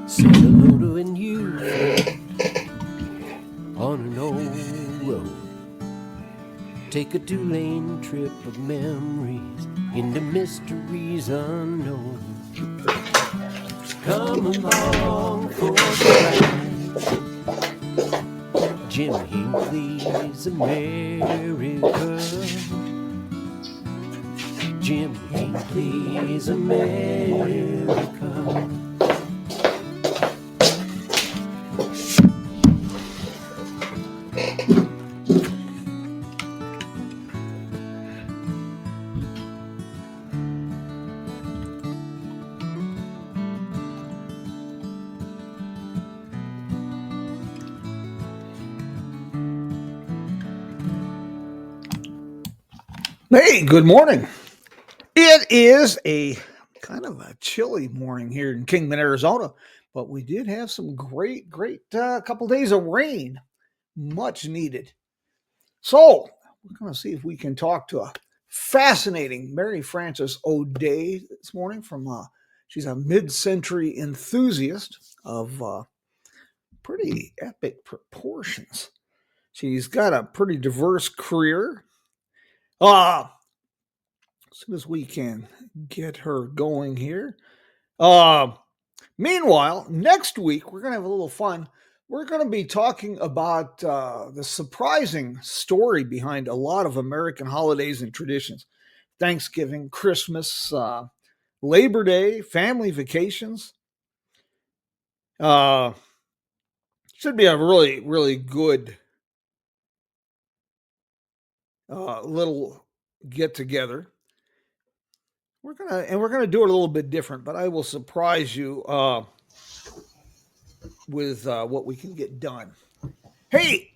Sail a loader and you on an old road. Take a 2-lane trip of memories into mysteries unknown. Come along for the ride. Jim Hinckley's America. Jim Hinckley's America. Hey, good morning. It is a kind of a chilly morning here in Kingman, Arizona, but we did have some great couple days of rain, much needed. So we're going to see if we can talk to a fascinating Mary Frances O'Day this morning she's a mid-century enthusiast of pretty epic proportions. She's got a pretty diverse career. As soon as we can get her going here. Uh, Meanwhile, next week we're going to have a little fun. We're going to be talking about the surprising story behind a lot of American holidays and traditions. Thanksgiving, Christmas, Labor Day, family vacations. Uh, Should be a really good little get together. We're gonna do it a little bit different, but I will surprise you with what we can get done. Hey,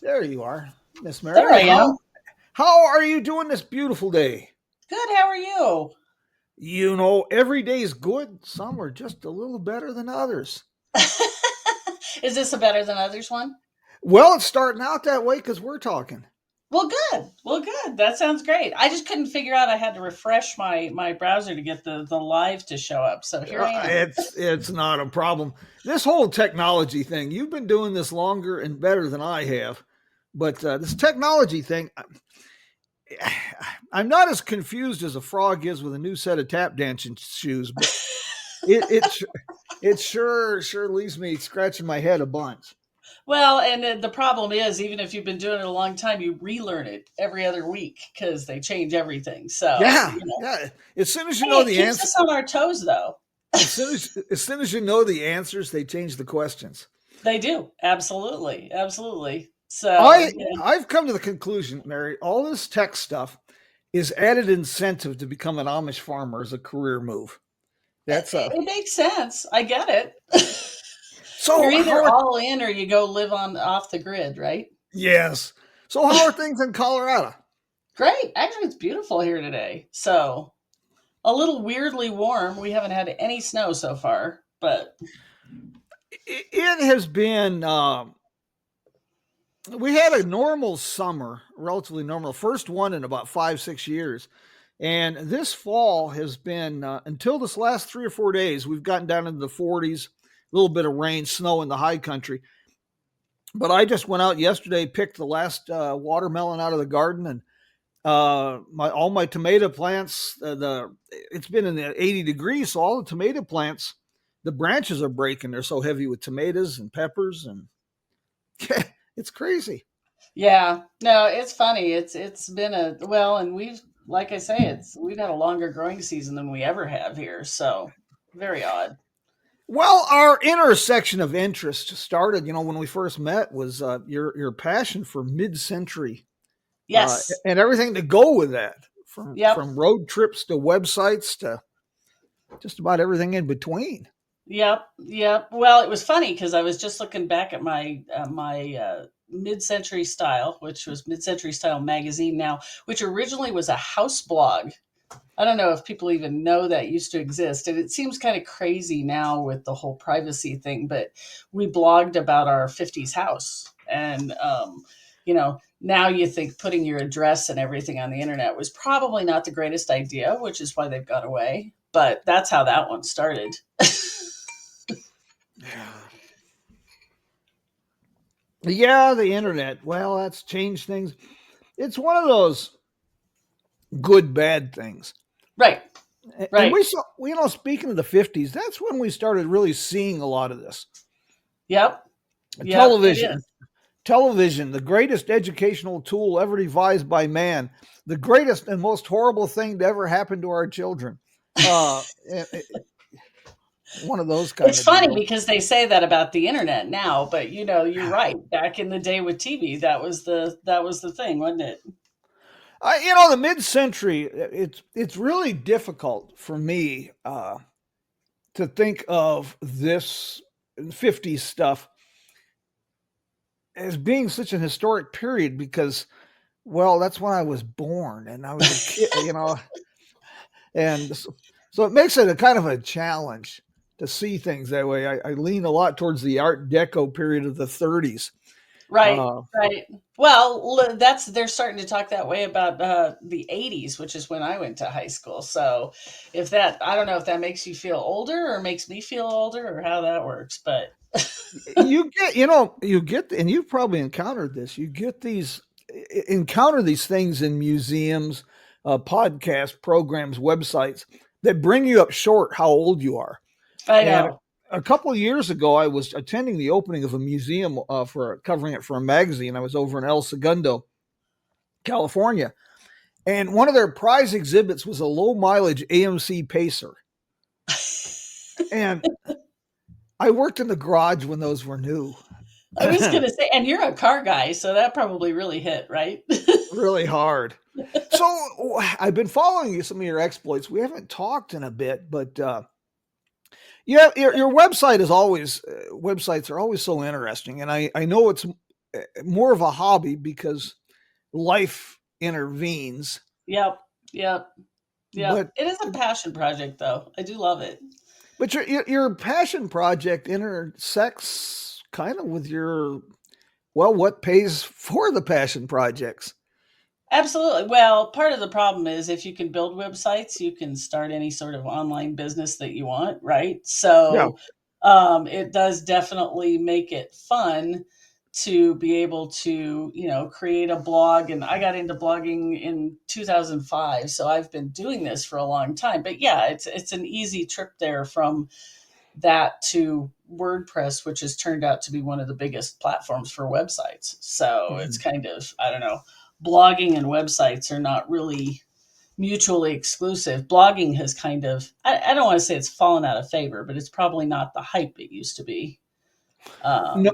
there you are, Miss There Mary. I am. How are you doing this beautiful day? Good. How are you? You know, every day is good. Some are just a little better than others. Is this a better than others one? Well, it's starting out that way because we're talking. Well, good. Well, good. That sounds great. I just couldn't figure out. I had to refresh my browser to get the live to show up. So here I am. It's not a problem. This whole technology thing, you've been doing this longer and better than I have, but this technology thing, I'm not as confused as a frog is with a new set of tap dancing shoes, but it it it sure leaves me scratching my head a bunch. Well, and the problem is, even if you've been doing it a long time, you relearn it every other week because they change everything. So, Yeah. As soon as you hey, know it the keeps answer, us on our toes, though. as soon as you know the answers, they change the questions. They do. Absolutely. Absolutely. So, I I've come to the conclusion, Mary, all this tech stuff is added incentive to become an Amish farmer as a career move. it, That's it makes sense. I get it. You're so either how are all in or you go live on off the grid, right? yes. So how are things in Colorado? Great. Actually, it's beautiful here today. So a little weirdly warm. We haven't had any snow so far, but It has been we had a normal summer, relatively normal, first one in about 5 6 years. And this fall has been until this last 3 or 4 days, we've gotten down into the 40s, a little bit of rain, snow in the high country. But I just went out yesterday, picked the last watermelon out of the garden, and my all my tomato plants. The It's been in the 80 degrees, so all the tomato plants, the branches are breaking. They're so heavy with tomatoes and peppers, and it's crazy. yeah, no, it's funny. It's been a well, and we've like I say, we've had a longer growing season than we ever have here. So very odd. Well, our intersection of interest started, when we first met, was your passion for mid-century Yes. and everything to go with that, from Yep. from road trips to websites to just about everything in between. Yep, yep. Well, it was funny because I was just looking back at my mid-century style, which was mid-century style magazine now, which originally was a house blog. I don't know if people even know that used to exist, and it seems kind of crazy now with the whole privacy thing. But we blogged about our '50s house, and now you think putting your address and everything on the internet was probably not the greatest idea, which is why they've gone away. But that's how that one started. Yeah, the internet. Well, that's changed things. It's one of those good bad things. Right. And Right. we saw, speaking of the 50s, that's when we started really seeing a lot of this. Yep. Yep. It Television, is. television, the greatest educational tool ever devised by man, the greatest and most horrible thing to ever happen to our children. Uh, eh, eh, One of those kind It's of funny deals. because they say that about the internet now, but you're right. Back in the day with TV, that was the thing, wasn't it? The mid-century, it's really difficult for me to think of this 50s stuff as being such an historic period because, well, that's when I was born and I was a kid, and so it makes it a kind of a challenge to see things that way. I lean a lot towards the Art Deco period of the 30s. Right, Uh, right. Well, that's they're starting to talk that way about the '80s, which is when I went to high school. So, if that, I don't know if that makes you feel older or makes me feel older or how that works, but and you've probably encountered this. You get encounter these things in museums, podcast programs, websites that bring you up short how old you are. I And know. a couple of years ago, I was attending the opening of a museum for covering it for a magazine. I was over in El Segundo, California, and one of their prize exhibits was a low mileage AMC Pacer. And I worked in the garage when those were new. I was gonna say, and you're a car guy, so that probably really hit, right? Really hard. So I've been following some of your exploits. We haven't talked in a bit, but yeah, your website is always websites are always so interesting, and I know it's more of a hobby because life intervenes. Yep, yep, yep. But It is a passion project, though. I do love it. your passion project intersects kind of with your what pays for the passion projects. Absolutely. Well, part of the problem is if you can build websites, you can start any sort of online business that you want, right? Yeah. So it does definitely make it fun to be able to, create a blog. And I got into blogging in 2005, so I've been doing this for a long time. But yeah, it's an easy trip there from that to WordPress, which has turned out to be one of the biggest platforms for websites. So it's Mhm. kind of, I don't know, blogging and websites are not really mutually exclusive. Blogging has kind of, I don't want to say it's fallen out of favor, but it's probably not the hype it used to be. No,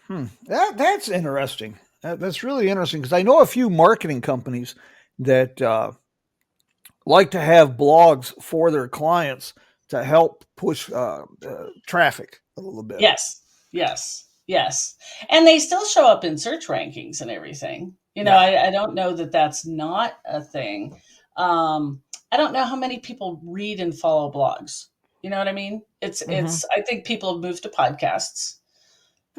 Um, that's interesting. That's really interesting because I know a few marketing companies that like to have blogs for their clients to help push traffic a little bit. yes, yes, yes. And they still show up in search rankings and everything. Yeah. I don't know that that's not a thing. I don't know how many people read and follow blogs. You know what I mean? Hmm. I think people have moved to podcasts.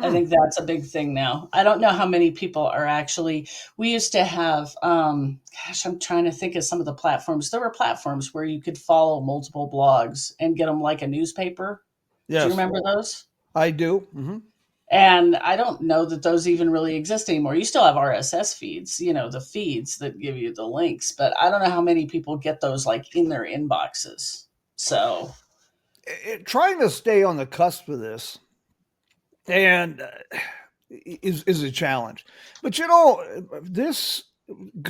I Hmm. think that's a big thing now. I don't know how many people are actually. We used to have, gosh, I'm trying to think of some of the platforms. There were platforms where you could follow multiple blogs and get them like a newspaper. Do you Yes, remember those? I do. Hmm. And I don't know that those even really exist anymore. You still have RSS feeds, the feeds that give you the links, but I don't know how many people get those like in their inboxes. So, Trying to stay on the cusp of this and is a challenge. But this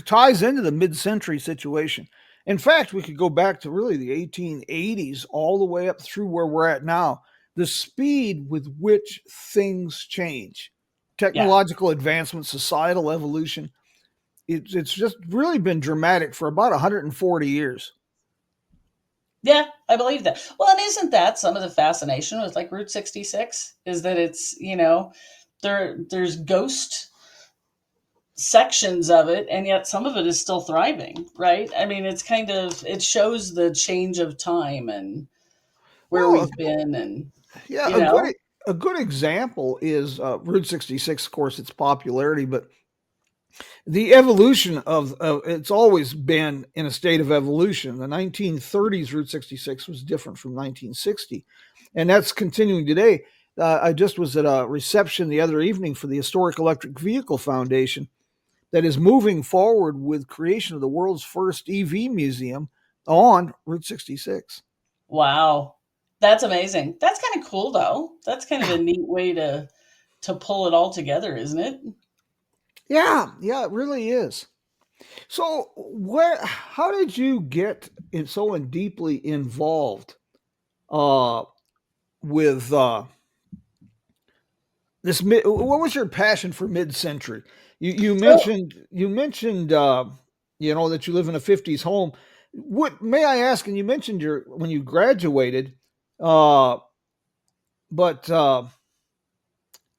ties into the mid-century situation. In fact, we could go back to really the 1880s all the way up through where we're at now. The speed with which things change, yeah. technological advancement, societal evolution, it's just really been dramatic for about 140 years. Yeah, I believe that. Well, and isn't that some of the fascination with like Route 66 is that it's, there's ghost sections of it and yet some of it is still thriving, right? I mean, it's kind of it shows the change of time and where Well, we've been and yeah, you know. a good example is Route 66, of course, its popularity, but the evolution of it's always been in a state of evolution. The 1930s Route 66 was different from 1960, and that's continuing today. I just was at a reception the other evening for the Historic Electric Vehicle Foundation that is moving forward with creation of the world's first EV museum on Route 66. Wow. That's amazing. That's kind of cool though. That's kind of Yeah, a neat way to pull it all together, isn't it? yeah, it really is. So, where? How did you get so deeply involved uh, with this? What was your passion for mid-century? So You mentioned that you live in a '50s home. What may I ask? And you mentioned your when you graduated, uh, but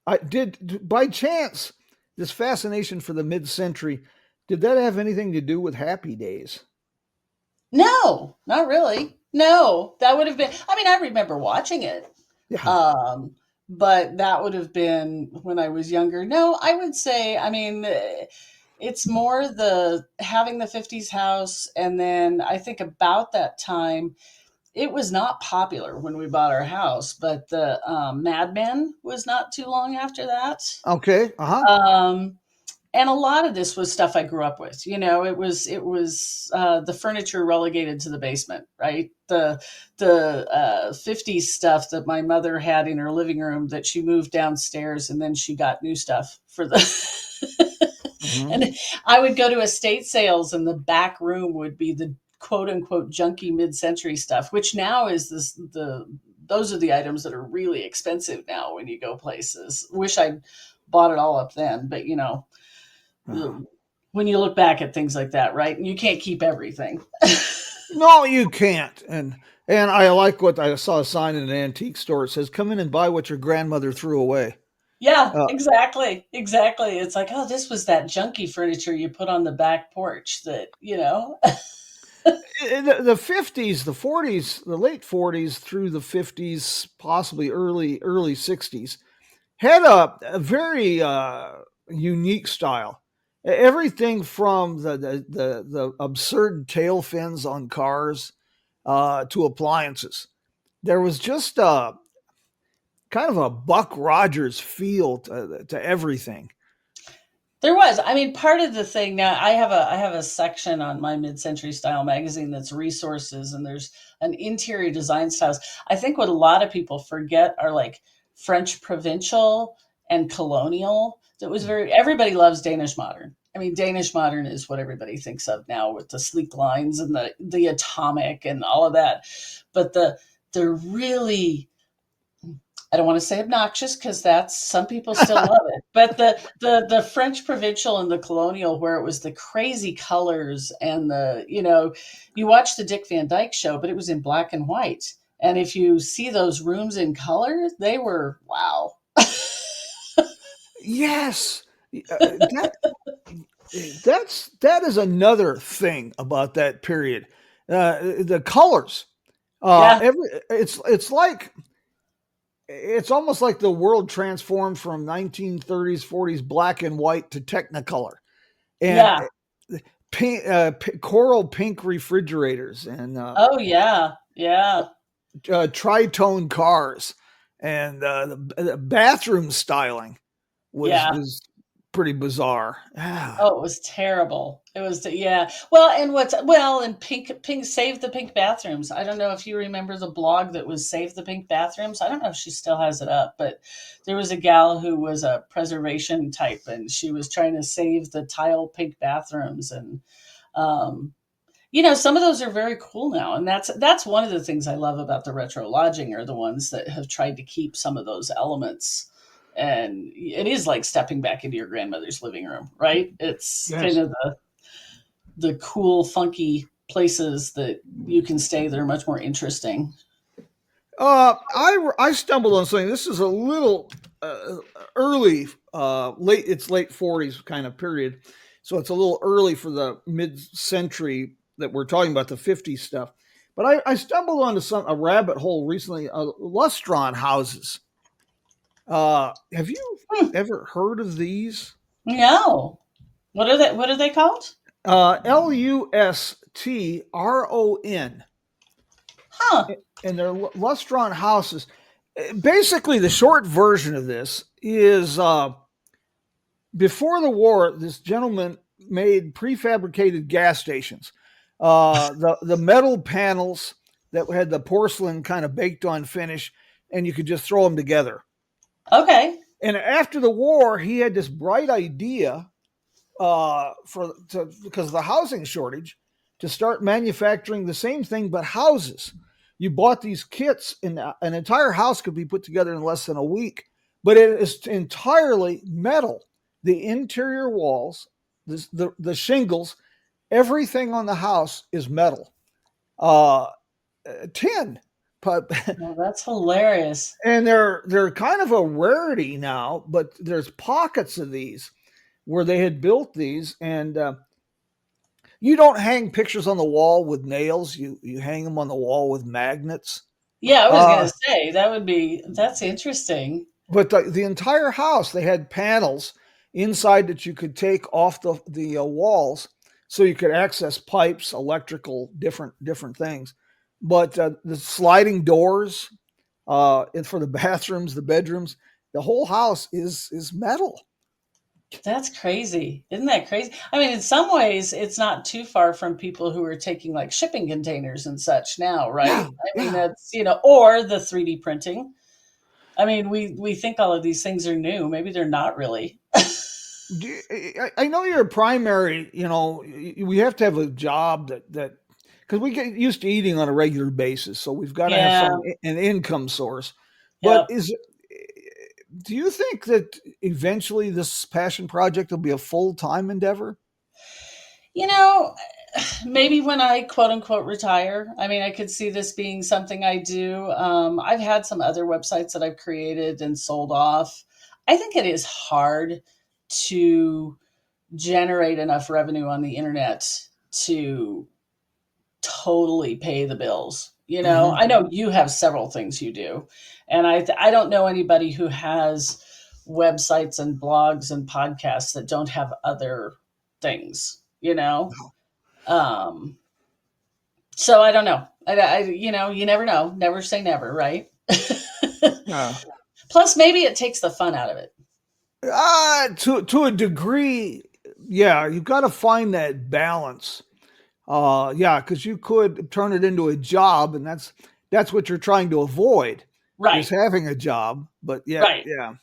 I did by chance this fascination for the mid-century. Did that have anything to do with Happy Days? no, not really. No, that would have been, I mean, I remember watching it. Yeah. Um, but that would have been when I was younger. No, I would say, I mean, it's more the having the 50s house. And then I think about that time, it was not popular when we bought our house, but the Mad Men was not too long after that. Okay. Uh huh. Um, and a lot of this was stuff I grew up with. You know, it was the furniture relegated to the basement, right? The 50s stuff that my mother had in her living room that she moved downstairs, and then she got new stuff for the. Hmm. And I would go to estate sales, and the back room would be the quote unquote junky mid century stuff, which now is this the those are the items that are really expensive now when you go places. Wish I'd bought it all up then, but you know, when you look back at things like that, right? And you can't keep everything. No, you can't. And I like what I saw a sign in an antique store. It says, "Come in and buy what your grandmother threw away." Yeah, Uh, exactly. Exactly. It's like, oh, this was that junky furniture you put on the back porch that, you know. the '50s, the '40s, the late '40s through the '50s, possibly early '60s, had a very unique style. Everything from the absurd tail fins on cars to appliances. There was just kind of a Buck Rogers feel to everything. There was. I mean, part of the thing now, I have a section on my mid-century style magazine that's resources, and there's an interior design styles. I think what a lot of people forget are like French provincial and colonial. That was very everybody loves Danish modern. I mean, Danish modern is what everybody thinks of now with the sleek lines and the atomic and all of that. But the really, I don't want to say obnoxious because that's some people still love it. But the French provincial and the colonial, where it was the crazy colors and you watch the Dick Van Dyke Show, but it was in black and white. And if you see those rooms in color, they were wow. Yes, that that is another thing about that period. The colors, Yeah, it's like it's almost like the world transformed from 1930s 40s black and white to Technicolor and yeah. coral pink refrigerators and Oh yeah, yeah, tritone cars and the bathroom styling yeah. was pretty bizarre. Yeah. Oh, it was terrible. It was yeah. Well, and and pink save the pink bathrooms. I don't know if you remember the blog that was Save the Pink Bathrooms. I don't know if she still has it up, but there was a gal who was a preservation type, and she was trying to save the tile pink bathrooms. And um some of those are very cool now, and that's one of the things I love about the retro lodging are the ones that have tried to keep some of those elements. And it is like stepping back into your grandmother's living room, right? It's kind Yes. of the cool, funky places that you can stay that are much more interesting. I stumbled on something. This is a little early, late. It's late '40s kind of period, so it's a little early for the mid-century that we're talking about the '50s stuff. But I stumbled onto a rabbit hole recently. Lustron houses. Have you Hmm. ever heard of these? No, what are they called? Lustron, Huh. and they're Lustron houses. Basically, the short version of this is before the war, this gentleman made prefabricated gas stations. The metal panels that had the porcelain kind of baked on finish, and you could just throw them together. Okay. And after the war, he had this bright idea because of the housing shortage to start manufacturing the same thing but houses. You bought these kits, and an entire house could be put together in less than a week, but it is entirely metal. The interior walls, the shingles, everything on the house is metal, uh, tin. But Well, that's hilarious. and they're kind of a rarity now. But there's pockets of these where they had built these, and you don't hang pictures on the wall with nails. You hang them on the wall with magnets. Yeah, I was Uh, gonna say that's interesting. but the entire house, they had panels inside that you could take off the walls, so you could access pipes, electrical, different things. But the sliding doors and for the bathrooms, the bedrooms, the whole house is metal. That's crazy. Isn't that crazy? I mean, in some ways, it's not too far from people who are taking like shipping containers and such now, Yeah, right? I mean, yeah. that's, or the 3D printing. I mean, we think all of these things are new. Maybe they're not really. I know you're a primary, we have to have a job that because we get used to eating on a regular basis, so we've got to have Yeah. an income source. But Yep. do you think that eventually this passion project will be a full-time endeavor? You know, maybe when I quote unquote retire, I mean, I could see this being something I do. I've had some other websites that I've created and sold off. I think it is hard to generate enough revenue on the internet to totally pay the bills. Hmm. I know you have several things you do, and I don't know anybody who has websites and blogs and podcasts that don't have other things. Um, so I don't know. You never know. Never say never, right? Uh, Plus, maybe it takes the fun out of it. to a degree, yeah, you've got to find that balance. Yeah, because you could turn it into a job, and that's what you're trying to avoid is Right. having a job. But yeah, Right. yeah.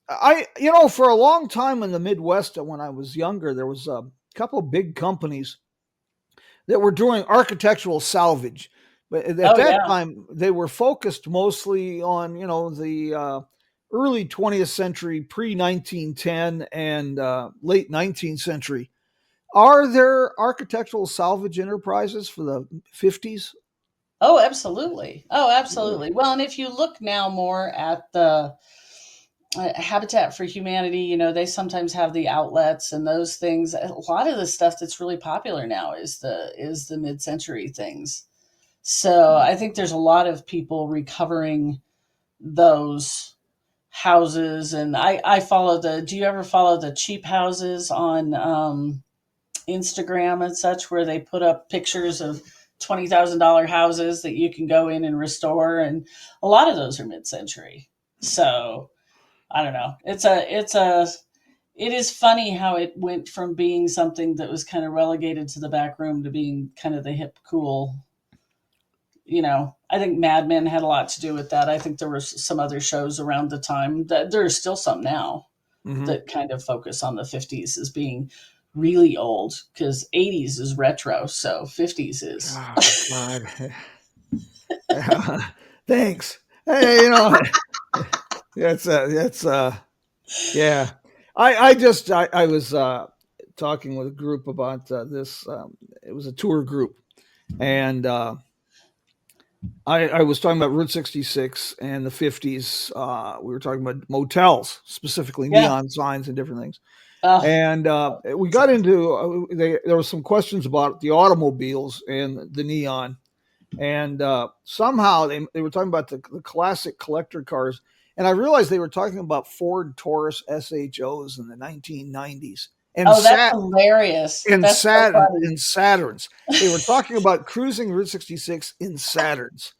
Uh, Yeah. for a long time in the Midwest, when I was younger, there was a couple big companies that were doing architectural salvage. But at Oh that yeah. time, they were focused mostly on the early 20th century, pre 1910, and late 19th century. Are there architectural salvage enterprises for the 50s? Oh, absolutely. Oh, Really? absolutely. Well, and if you look now more at the Habitat for Humanity, they sometimes have the outlets and those things. A lot of the stuff that's really popular now is the mid-century things. So I think there's a lot of people recovering those houses, and I follow the. Do you ever follow the cheap houses on Instagram and such, where they put up pictures of $20,000 houses that you can go in and restore, and a lot of those are mid-century. So I don't know. It is funny how it went from being something that was kind of relegated to the back room to being kind of the hip, cool. I think Mad Men had a lot to do with that. I think there were some other shows around the time that there are still some now Mm-hmm. that kind of focus on the 50s as being really old because 80s is retro, so 50s is. Oh, God. Thanks. Hey, that's yeah. I was talking with a group about this. It was a tour group, and I was talking about Route 66 and the 50s. We were talking about motels, specifically Yeah. neon signs and different things. Oh, And we got into there were some questions about the automobiles and the neon, and somehow they were talking about the classic collector cars, and I realized they were talking about Ford Taurus SHOs in the 1990s and oh, that's hilarious. That's so funny. Saturns. They were talking about cruising Route 66 in Saturns.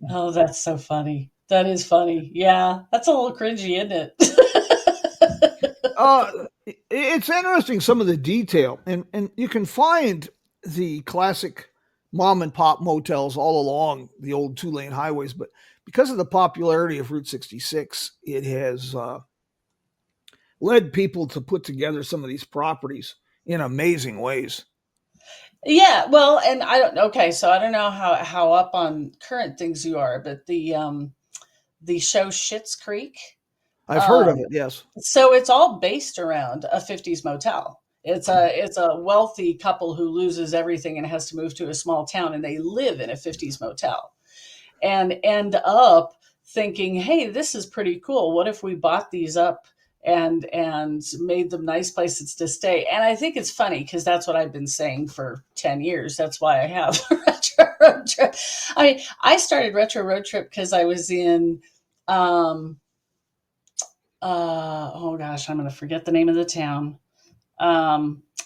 Oh, that's so funny. That is funny. Yeah, that's a little cringy, isn't it? It's interesting some of the detail, and you can find the classic mom and pop motels all along the old 2 lane highways, but because of the popularity of Route 66, it has led people to put together some of these properties in amazing ways. Yeah, well, and I don't. Okay, so I don't know how up on current things you are, but the show Schitt's Creek. I've heard of Um, it. Yes. so it's all based around a '50s motel. It's a wealthy couple who loses everything and has to move to a small town, and they live in a '50s motel and end up thinking, "Hey, this is pretty cool. What if we bought these up and made them nice places to stay?" And I think it's funny because that's what I've been saying for 10 years. That's why I have retro road trip. I mean, I started retro road trip because I was in um oh gosh, I'm going to forget the name of the town.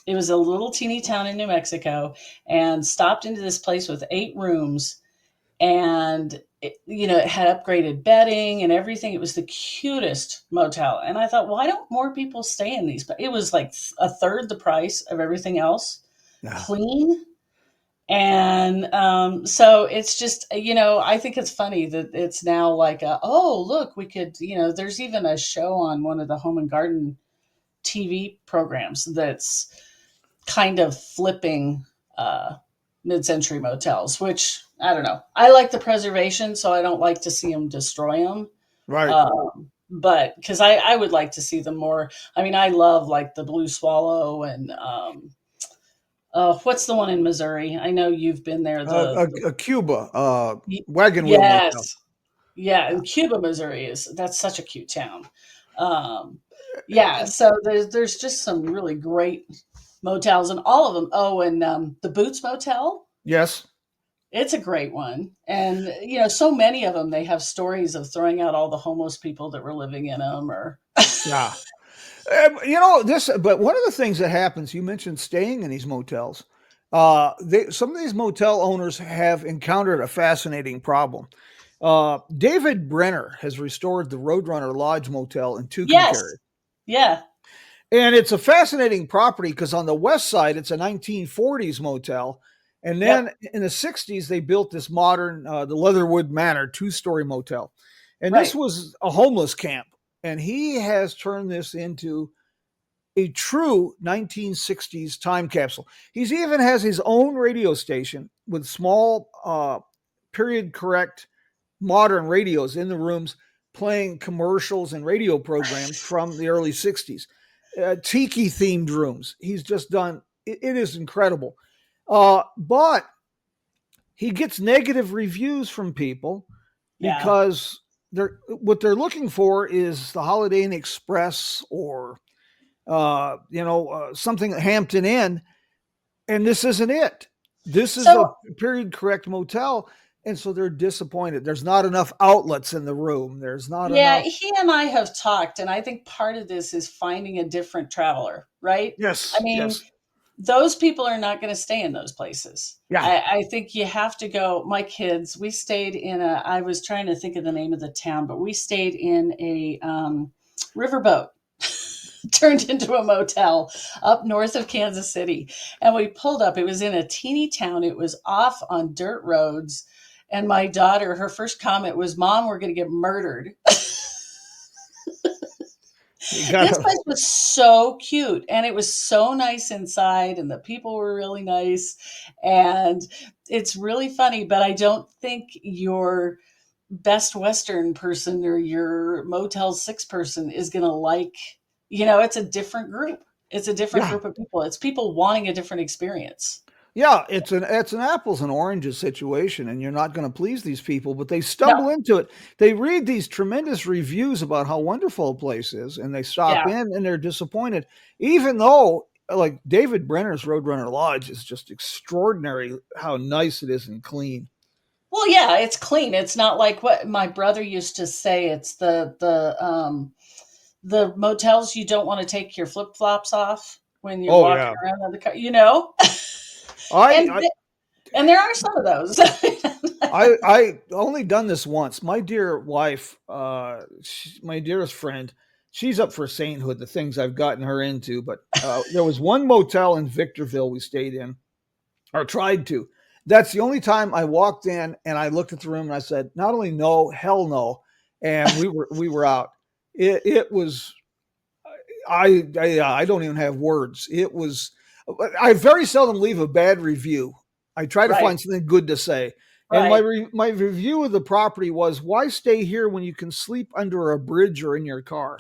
It was a little teeny town in New Mexico, and stopped into this place with 8 rooms, and it had upgraded bedding and everything. It was the cutest motel, and I thought, why don't more people stay in these? But it was like a third the price of everything else, Yeah. clean. And so it's just, I think it's funny that it's now like, oh, look, we could, there's even a show on one of the home and garden TV programs that's kind of flipping mid-century motels, which I don't know. I like the preservation, so I don't like to see them destroy them. Right. But because I would like to see them more. I mean, I love like the Blue Swallow and what's the one in Missouri? I know you've been there. A Cuba wagon wheel motel. Yes, yeah, and Cuba, Missouri that's such a cute town. Um, yeah, so there's just some really great motels, and all of them. Oh, and the Boots Motel. Yes. It's a great one. And, so many of them, they have stories of throwing out all the homeless people that were living in them or Yeah. This, but one of the things that happens, you mentioned staying in these motels. Some of these motel owners have encountered a fascinating problem. David Brenner has restored the Roadrunner Lodge Motel in yes. Tucumcari. Yeah. And it's a fascinating property because on the west side, it's a 1940s motel. And then Yep. in the 60s, they built this modern, the Leatherwood Manor 2-story motel. And this Right. was a homeless camp. And he has turned this into a true 1960s time capsule. He's even has his own radio station with small period correct modern radios in the rooms playing commercials and radio programs from the early 60s. Tiki themed rooms. He's just done it is incredible. But he gets negative reviews from people Yeah. because they're looking for is the Holiday Inn Express or something at Hampton Inn, and this isn't it. This is a So, period correct motel, and so they're disappointed. There's not enough outlets in the room. There's not yeah, enough. he and I have talked, and I think part of this is finding a different traveler, right? I Yes, mean, yes, those people are not going to stay in those places. yeah. I think you have to go. My kids, we stayed I was trying to think of the name of the town, but we stayed in a riverboat turned into a motel up north of Kansas City. And we pulled up. It was in a teeny town. It was off on dirt roads. And my daughter, her first comment was, "Mom, we're going to get murdered." You This gotta, place was so cute, and it was so nice inside, and the people were really nice. And it's really funny, but I don't think your Best Western person or your Motel 6 person is going to like, it's a different group. It's a different yeah, group of people. It's people wanting a different experience. yeah. It's an apples and oranges situation, and you're not going to please these people, but they No, stumble into it. They read these tremendous reviews about how wonderful a place is, and they stop yeah. in and they're disappointed, even though. Like David Brenner's Roadrunner Lodge is just extraordinary how nice it is and clean. Well, yeah, it's clean. It's not like what my brother used to say. It's the motels you don't want to take your flip-flops off when you're Oh walking yeah. around in the car. I, And I And there are some of those. I only done this once. My dear wife, my dearest friend, she's up for sainthood. The things I've gotten her into, but there was one motel in Victorville we stayed in or tried to. That's the only time I walked in and I looked at the room and I said, not only no, hell no, and we were out. It was I don't even have words. It was I very seldom leave a bad review. I try to Right. find something good to say. And Right. my review of the property was, why stay here when you can sleep under a bridge or in your car?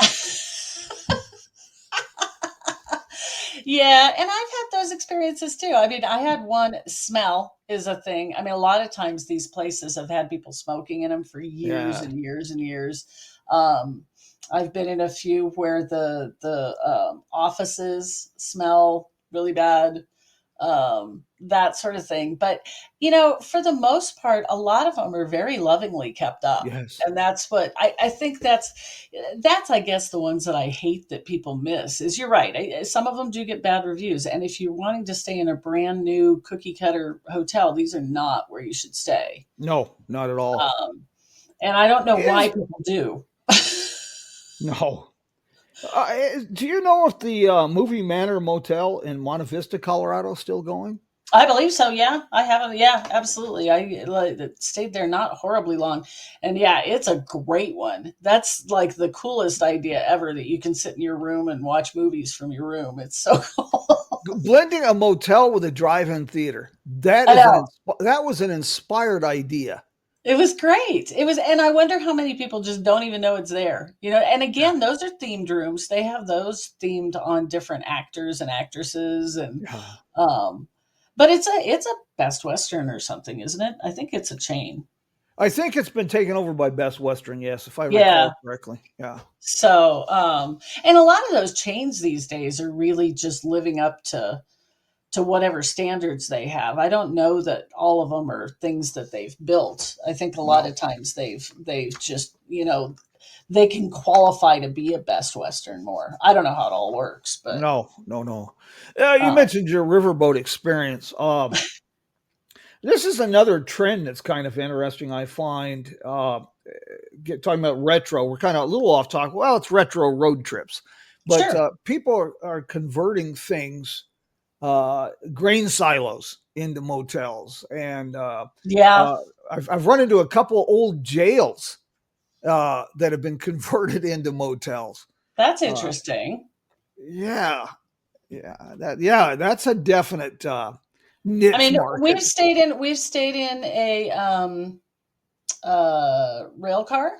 Yeah, and I've had those experiences too. I mean, I had one. Smell is a thing. I mean, a lot of times these places have had people smoking in them for years Yeah. and years and years. Um, I've been in a few where the offices smell really bad, that sort of thing. But, for the most part, a lot of them are very lovingly kept up. Yes. And that's what I think that's, I guess, the ones that I hate that people miss is you're right. Some of them do get bad reviews. And if you're wanting to stay in a brand new cookie cutter hotel, these are not where you should stay. No, not at all. Um, and I don't know why Is people do. no. Do you know if the Movie Manor Motel in Monte Vista, Colorado, is still going? I believe so. Yeah, I haven't. Yeah, absolutely. I stayed there not horribly long, and yeah, it's a great one. That's like the coolest idea ever that you can sit in your room and watch movies from your room. It's so cool. Blending a motel with a drive-in theater. I know. That was an inspired idea. It was great. It was, and I wonder how many people just don't even know it's there. And again, those are themed rooms. They have those themed on different actors and actresses, and Yeah. um, but it's a Best Western or something, isn't it? I think it's a chain. I think it's been taken over by Best Western, yes, if I Yeah. recall correctly. Yeah. So, and a lot of those chains these days are really just living up to whatever standards they have. I don't know that all of them are things that they've built. I think a lot No. of times they've just, they can qualify to be a Best Western more. I don't know how it all works, but No, no, no. You um, mentioned your riverboat experience. This is another trend that's kind of interesting, I find. Talking about retro, we're kind of a little off topic. Well, it's retro road trips, but sure. people are converting things, grain silos into motels, and Yeah, uh, I've run into a couple old jails that have been converted into motels. that's Uh, interesting. yeah, that's a definite I niche mean, market. we've stayed in a rail car.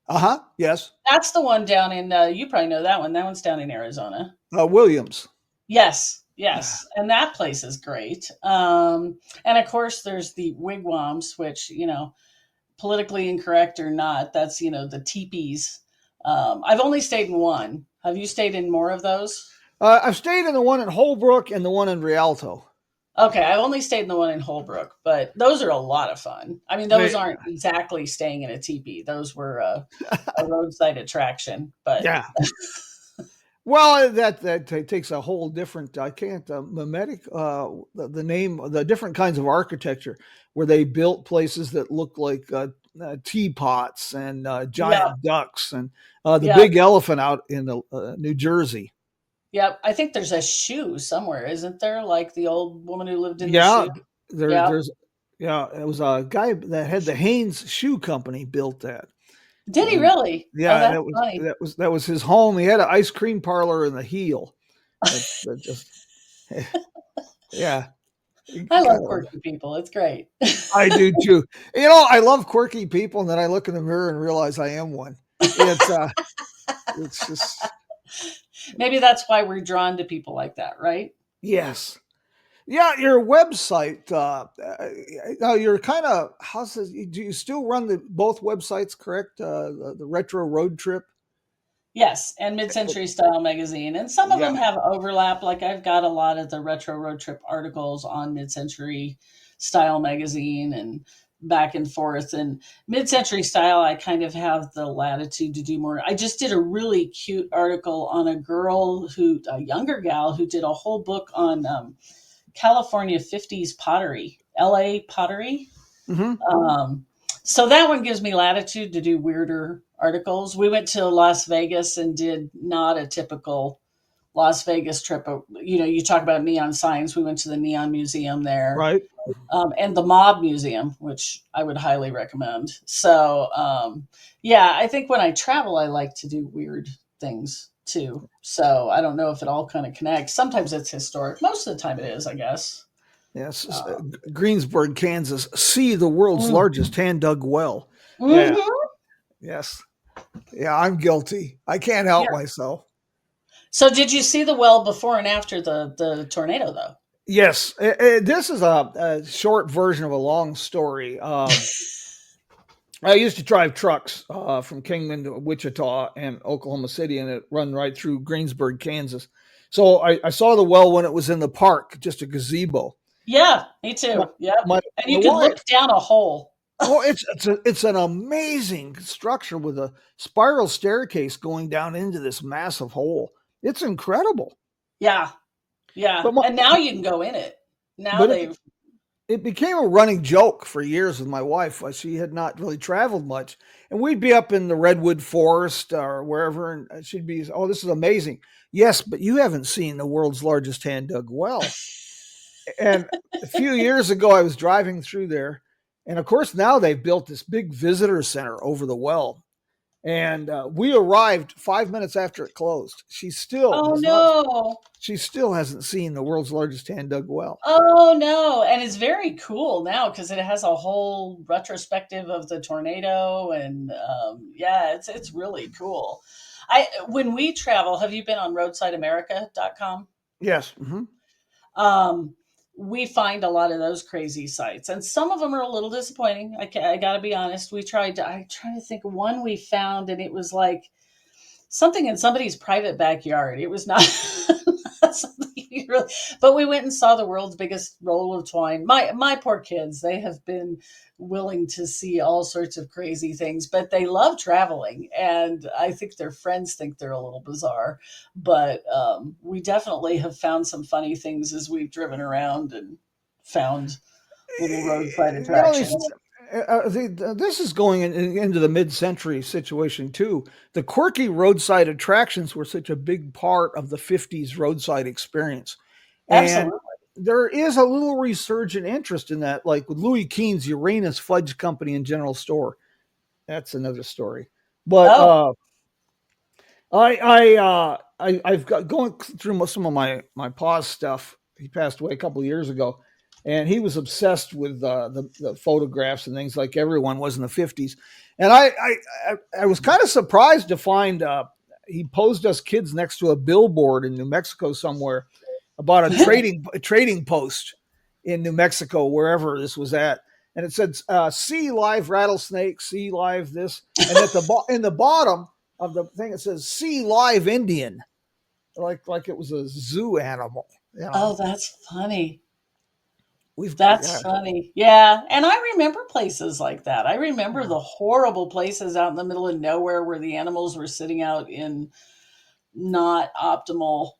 Uh huh. Yes. That's the one down in you probably know that one. That one's down in Arizona. Williams. Yes, Yeah. yes, and that place is great. And of course, there's the wigwams, which politically incorrect or not, that's the teepees. I've only stayed in one. Have you stayed in more of those? I've stayed in the one in Holbrook and the one in Rialto. Okay, I've only stayed in the one in Holbrook, but those are a lot of fun. I mean, those They, aren't exactly staying in a teepee; those were a roadside attraction. But yeah. Well, that takes a whole different. I can't mimetic the name, the different kinds of architecture where they built places that look like teapots and yeah, giant ducks and the yeah, big elephant out in New Jersey. yeah. I think there's a shoe somewhere, isn't there? Like the old woman who lived in the Yeah, shoe. there, Yeah. there's yeah. It was a guy that had the Haynes Shoe Company built that. Did he And really? Oh, yeah, that's funny. that was his home. He had an ice cream parlor in the heel. That just yeah, I kind love of. quirky people. It's great. I do too. I love quirky people, and then I look in the mirror and realize I am one. It's it's just Maybe that's why we're drawn to people like that, right? yes, yeah. Your website. Now you're kind of how's this? Do you still run the both websites? Correct. The Retro Road Trip. Yes, and mid-century style magazine, and some of Yeah. them have overlap. Like I've got a lot of the retro road trip articles on mid-century style magazine and back and forth. And mid-century style, I kind of have the latitude to do more. I just did a really cute article on a younger gal who did a whole book on California 50s pottery. LA Pottery. Hmm. Um, so that one gives me latitude to do weirder articles. We went to Las Vegas and did not a typical Las Vegas trip. You know, you talk about neon signs. We went to the Neon Museum there, Right. and the Mob Museum, which I would highly recommend. So, yeah, I think when I travel, I like to do weird things too. So I don't know if it all kind of connects. Sometimes it's historic. Most of the time it is, I guess. Yes. Um, Greensburg, Kansas. See the world's mm. largest hand dug well. Yeah. Mhm. Yes. Yeah. I'm guilty. I can't help Yeah. myself. So did you see the well before and after the tornado though? Yes. This is a short version of a long story. I used to drive trucks from Kingman to Wichita and Oklahoma City, and it run right through Greensburg, Kansas. So I saw the well when it was in the park, just a gazebo. Yeah, me My too. Yep. And my you could look wife. down a hole. Oh, it's an amazing structure with a spiral staircase going down into this massive hole. It's incredible. Yeah. Yeah. But my, And now you can go in it. Now but they've it became a running joke for years with my wife. She had not really traveled much, and we'd be up in the redwood forest or wherever, and she'd be, "Oh, this is amazing." Yes, but you haven't seen the world's largest hand dug well. And a few years ago, I was driving through there, and of course now they've built this big visitor center over the well. And we arrived 5 minutes after it closed. She still Oh has not. no. She still hasn't seen the world's largest hand dug well. Oh no. And it's very cool now because it has a whole retrospective of the tornado and yeah, it's really cool. I when we travel, have you been on roadsideamerica.com? Yes. Hmm. um, we find a lot of those crazy sites, and some of them are a little disappointing. I got to be honest. I'm trying to think of one we found, and it was like something in somebody's private backyard. It was not, not something you really, but we went and saw the world's biggest roll of twine. My poor kids, they have been willing to see all sorts of crazy things, but they love traveling, and I think their friends think they're a little bizarre. But we definitely have found some funny things as we've driven around and found little roadside You know, attractions. this is going into the mid-century situation too. The quirky roadside attractions were such a big part of the '50s roadside experience, and Absolutely. there is a little resurgent interest in that, like with Louis Keene's Uranus Fudge Company and General Store. That's another story. But Oh, I've got going through some of my pa's stuff. He passed away a couple of years ago, and he was obsessed with the photographs and things like everyone was in the '50s. And I was kind of surprised to find he posed us kids next to a billboard in New Mexico somewhere about a trading post in New Mexico, wherever this was at. And it said, "See live rattlesnake, see live this," and at the in the bottom of the thing it says "See live Indian," like it was a zoo animal. You oh, know, that's funny. we've That's yeah, funny. Yeah. And I remember places like that. I remember yeah. the horrible places out in the middle of nowhere where the animals were sitting out in not optimal.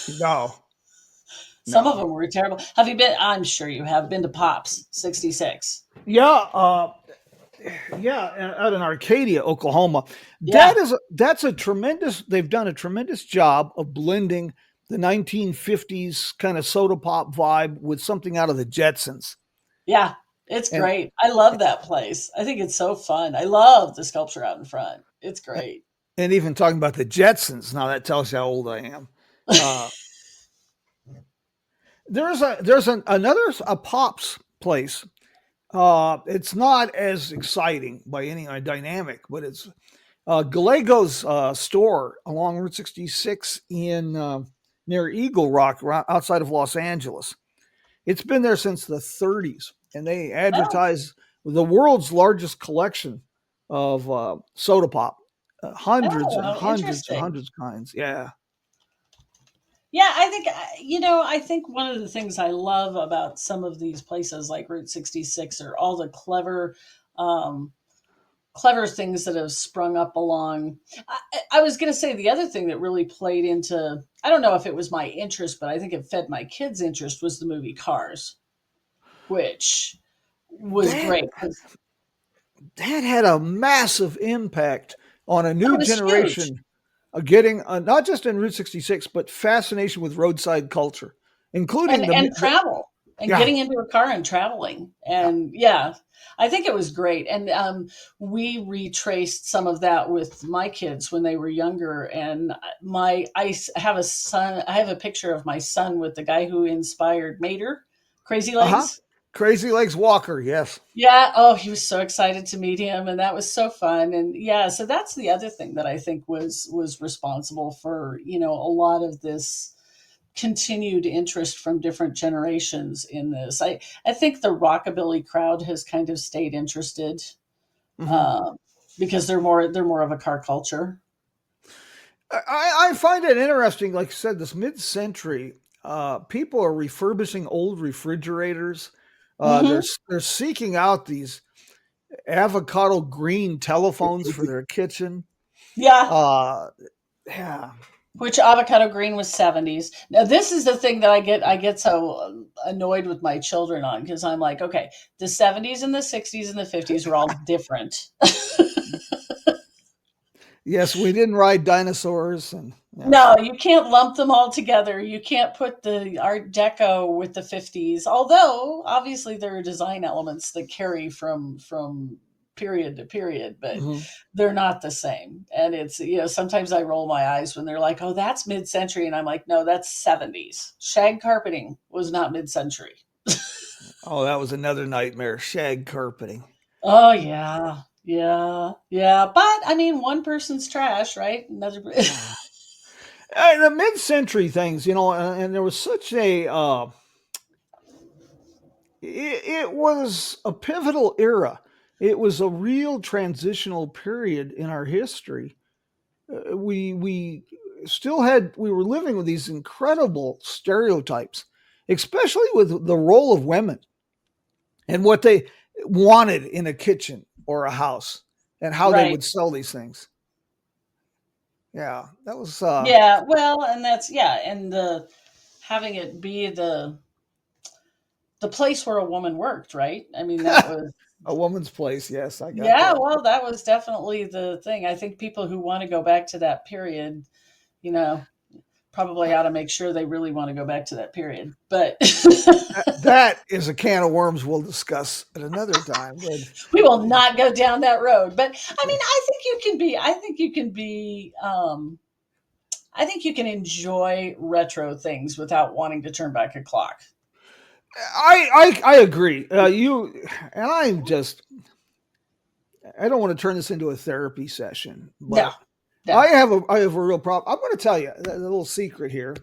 No, Some of no, them were terrible. Have you been? I'm sure you have been to Pops 66. yeah, yeah, out in Arcadia, Oklahoma. Yeah. That's a tremendous. They've done a tremendous job of blending the 1950s kind of soda pop vibe with something out of the Jetsons. Yeah. It's And great. I love that place. I think it's so fun. I love the sculpture out in front. It's great. and even talking about the Jetsons, now that tells you how old I am. Uh, another a Pops place. It's not as exciting by any dynamic, but it's Galego's store along Route 66 in near Eagle Rock, outside of Los Angeles. It's been there since the '30s, and they Oh, advertise the world's largest collection of soda pop, hundreds oh, and how hundreds and interesting. hundreds of kinds. Yeah, Yeah, I think, I think one of the things I love about some of these places like Route 66 are all the um, clever things that have sprung up along. I was going to say the other thing that really played into, I don't know if it was my interest, but I think it fed my kids' interest was the movie Cars. which was That great. that had a massive impact on a That new was huge. generation getting not just in Route 66, but fascination with roadside culture, including And travel and yeah. getting into a car and traveling. And yeah, I think it was great. And we retraced some of that with my kids when they were younger. And have a son. I have a picture of my son with the guy who inspired Mater, Crazy Uh huh. Legs. Crazy Legs Walker. Yes. Yeah. Oh, he was so excited to meet him, and that was so fun. And yeah, so that's the other thing that I think was responsible for a lot of this continued interest from different generations in this. I think the rockabilly crowd has kind of stayed interested Hmm. um, because they're more of a car culture. I find it interesting. Like I said, this mid-century, people are refurbishing old refrigerators. Hmm. They're seeking out these avocado green telephones for their kitchen. Yeah, Uh, yeah. which avocado green was 70s. Now this is the thing that I get so annoyed with my children on because I'm like, okay, the 70s and the 60s and the 50s were all different. Yes, we didn't ride dinosaurs, and yes. No, you can't lump them all together. You can't put the Art Deco with the 50s. Although obviously there are design elements that carry from period to period, but Mhm. they're not the same. And it's sometimes I roll my eyes when they're like, "Oh, that's mid-century." And I'm like, "No, that's 70s. Shag carpeting was not mid-century." Oh, that was another nightmare. Shag carpeting. Oh yeah. Yeah. Yeah, but I mean, one person's trash, right? Another Yeah. The mid-century things, and there was such a it was a pivotal era. It was a real transitional period in our history. We still had we were living with these incredible stereotypes, especially with the role of women and what they wanted in a kitchen or a house and how they right. would sell these things. Yeah, that was Yeah, well, and that's yeah, and the having it be the place where a woman worked, right? I mean, that was a woman's place. Yes, I got yeah, that. well, that was definitely the thing. I think people who want to go back to that period, you know, probably ought to make sure they really want to go back to that period. But That is a can of worms we'll discuss at another time. But we will not go down that road. But I mean, I think you can enjoy retro things without wanting to turn back a clock. I agree. You and I don't want to turn this into a therapy session, No, but no. I have a real problem. I'm going to tell you a little secret here.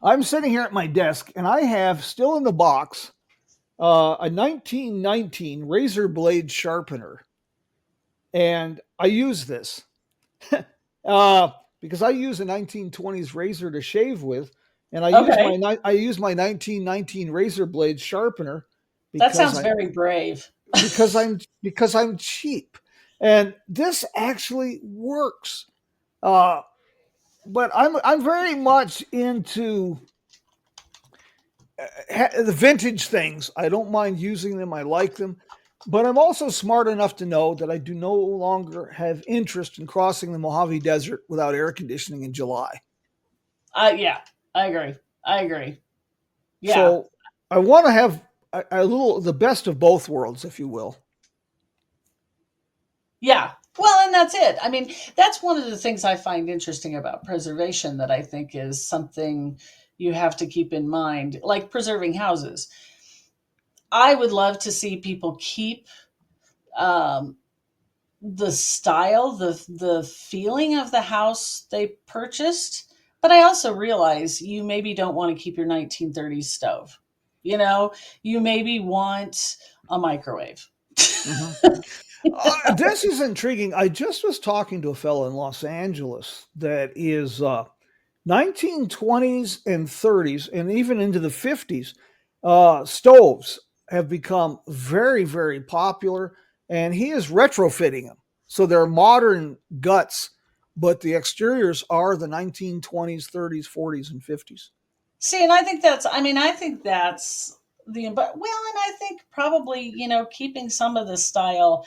I'm sitting here at my desk, and I have still in the box a 1919 razor blade sharpener, and I use this uh, because I use a 1920s razor to shave with, and Okay. I use my 1919 razor blade sharpener That because sounds I very brave. because I'm cheap, and this actually works. Uh, but I'm very much into the vintage things. I don't mind using them. I like them. But I'm also smart enough to know that I do no longer have interest in crossing the Mojave Desert without air conditioning in July. Yeah, I agree. I agree. Yeah, So I want to have a little the best of both worlds, if you will. yeah. Well, and that's it. I mean, that's one of the things I find interesting about preservation that I think is something you have to keep in mind, like preserving houses. I would love to see people keep um, the style, the feeling of the house they purchased. But I also realize you maybe don't want to keep your 1930s stove. You know, you maybe want a microwave. Mhm. This is intriguing. I just was talking to a fellow in Los Angeles that is 1920s and 30s, and even into the 50s. Stoves have become very, very popular, and he is retrofitting them. So they're modern guts, but the exteriors are the 1920s, 30s, 40s, and 50s. See, and I think that's well, and I think probably, keeping some of the style.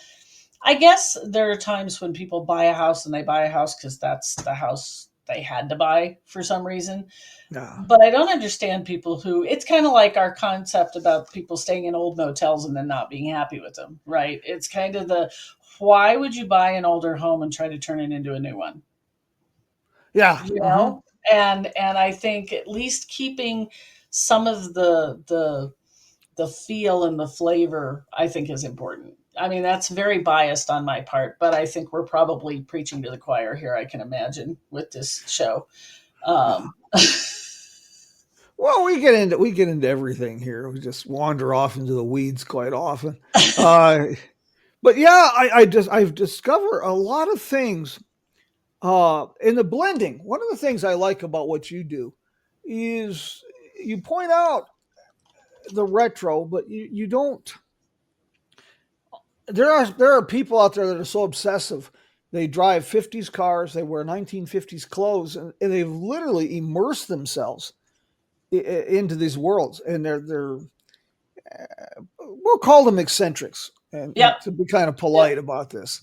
I guess there are times when people buy a house and they buy a house because that's the house they had to buy for some reason. Yeah. But I don't understand people who, it's kind of like our concept about people staying in old motels and then not being happy with them, right? It's kind of why would you buy an older home and try to turn it into a new one? Yeah. You Uh-huh. know? And I think at least keeping some of the feel and the flavor, I think, is important. I mean, that's very biased on my part, but I think we're probably preaching to the choir here, I can imagine, with this show. Yeah. Um, Well, we get into everything here. We just wander off into the weeds quite often. Uh, but yeah, I've discovered a lot of things in the blending. One of the things I like about what you do is you point out the retro, but you don't. There are people out there that are so obsessive. They drive 50s cars, they wear 1950s clothes, and they've literally immersed themselves into these worlds, and they're we'll call them eccentrics, and yep, to be kind of yep, polite about this.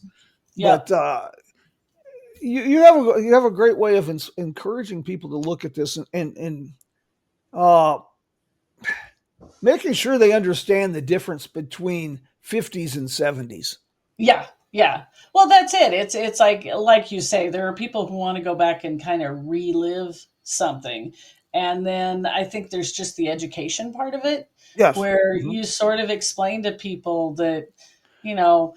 yep. But you have a great way of encouraging people to look at this and uh, making sure they understand the difference between 50s and 70s. Yeah, yeah. Well, that's it. It's like you say, there are people who want to go back and kind of relive something. And then I think there's just the education part of it Yes. where Hmm. you sort of explain to people that, you know,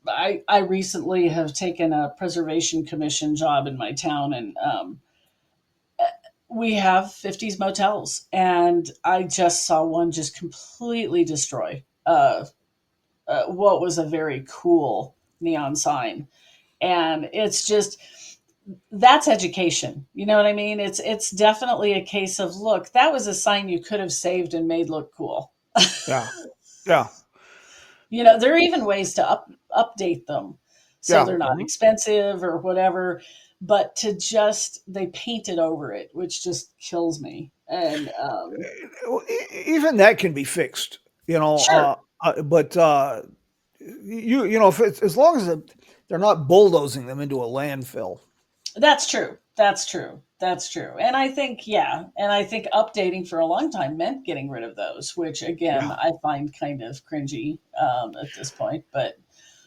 I recently have taken a preservation commission job in my town, and we have 50s motels, and I just saw one just completely destroy what was a very cool neon sign. And it's just, that's education. You know what I mean? It's definitely a case of, look, that was a sign you could have saved and made look cool. Yeah. Yeah. There are even ways to update them so Yeah. they're not Hmm. expensive or whatever. But to just, they painted over it, which just kills me. And Even that can be fixed, you know. sure, But if it's as long as they're not bulldozing them into a landfill. that's true. That's true. That's true. And I think, yeah. And I think updating for a long time meant getting rid of those, which again, Yeah. I find kind of cringy at this point. But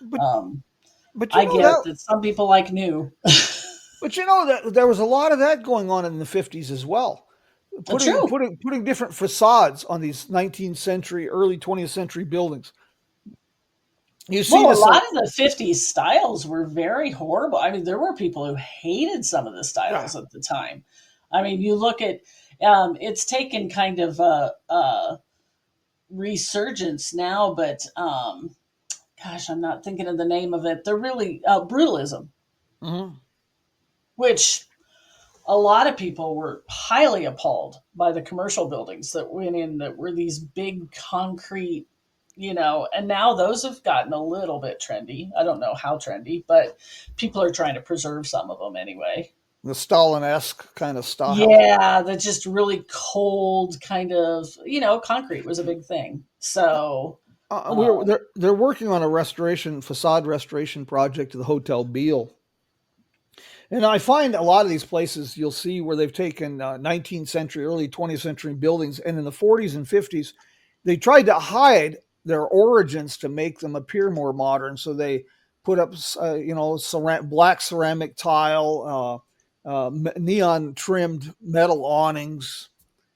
But um, but you I know get that that some people like new. but you know that there was a lot of that going on in the 50s as well. Putting True. putting putting different facades on these 19th century, early 20th century buildings. You see Well, a this lot of the 50s styles were very horrible. I mean, there were people who hated some of the yeah. styles at the time. I mean, you look at, it's taken kind of a resurgence now, but gosh, I'm not thinking of the name of it. They're really brutalism, Mhm. which a lot of people were highly appalled by the commercial buildings that went in that were these big concrete, and now those have gotten a little bit trendy. I don't know how trendy, but people are trying to preserve some of them anyway. The Stalin-esque kind of style. Yeah, the just really cold kind of, concrete was a big thing. So, um, They're working on a facade restoration project to the Hotel Beale. And I find a lot of these places you'll see where they've taken 19th century, early 20th century buildings, and in the 40s and 50s, they tried to hide their origins to make them appear more modern. So they put up, black ceramic tile, neon trimmed metal awnings,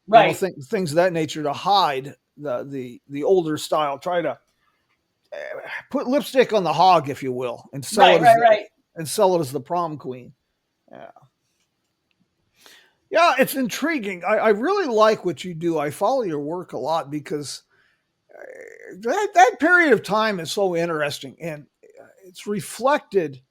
right, things of that nature to hide the older style. Try to put lipstick on the hog, if you will, and sell right, it as right, right. the prom queen. Yeah. Yeah, it's intriguing. I really like what you do. I follow your work a lot because that period of time is so interesting, and it's reflected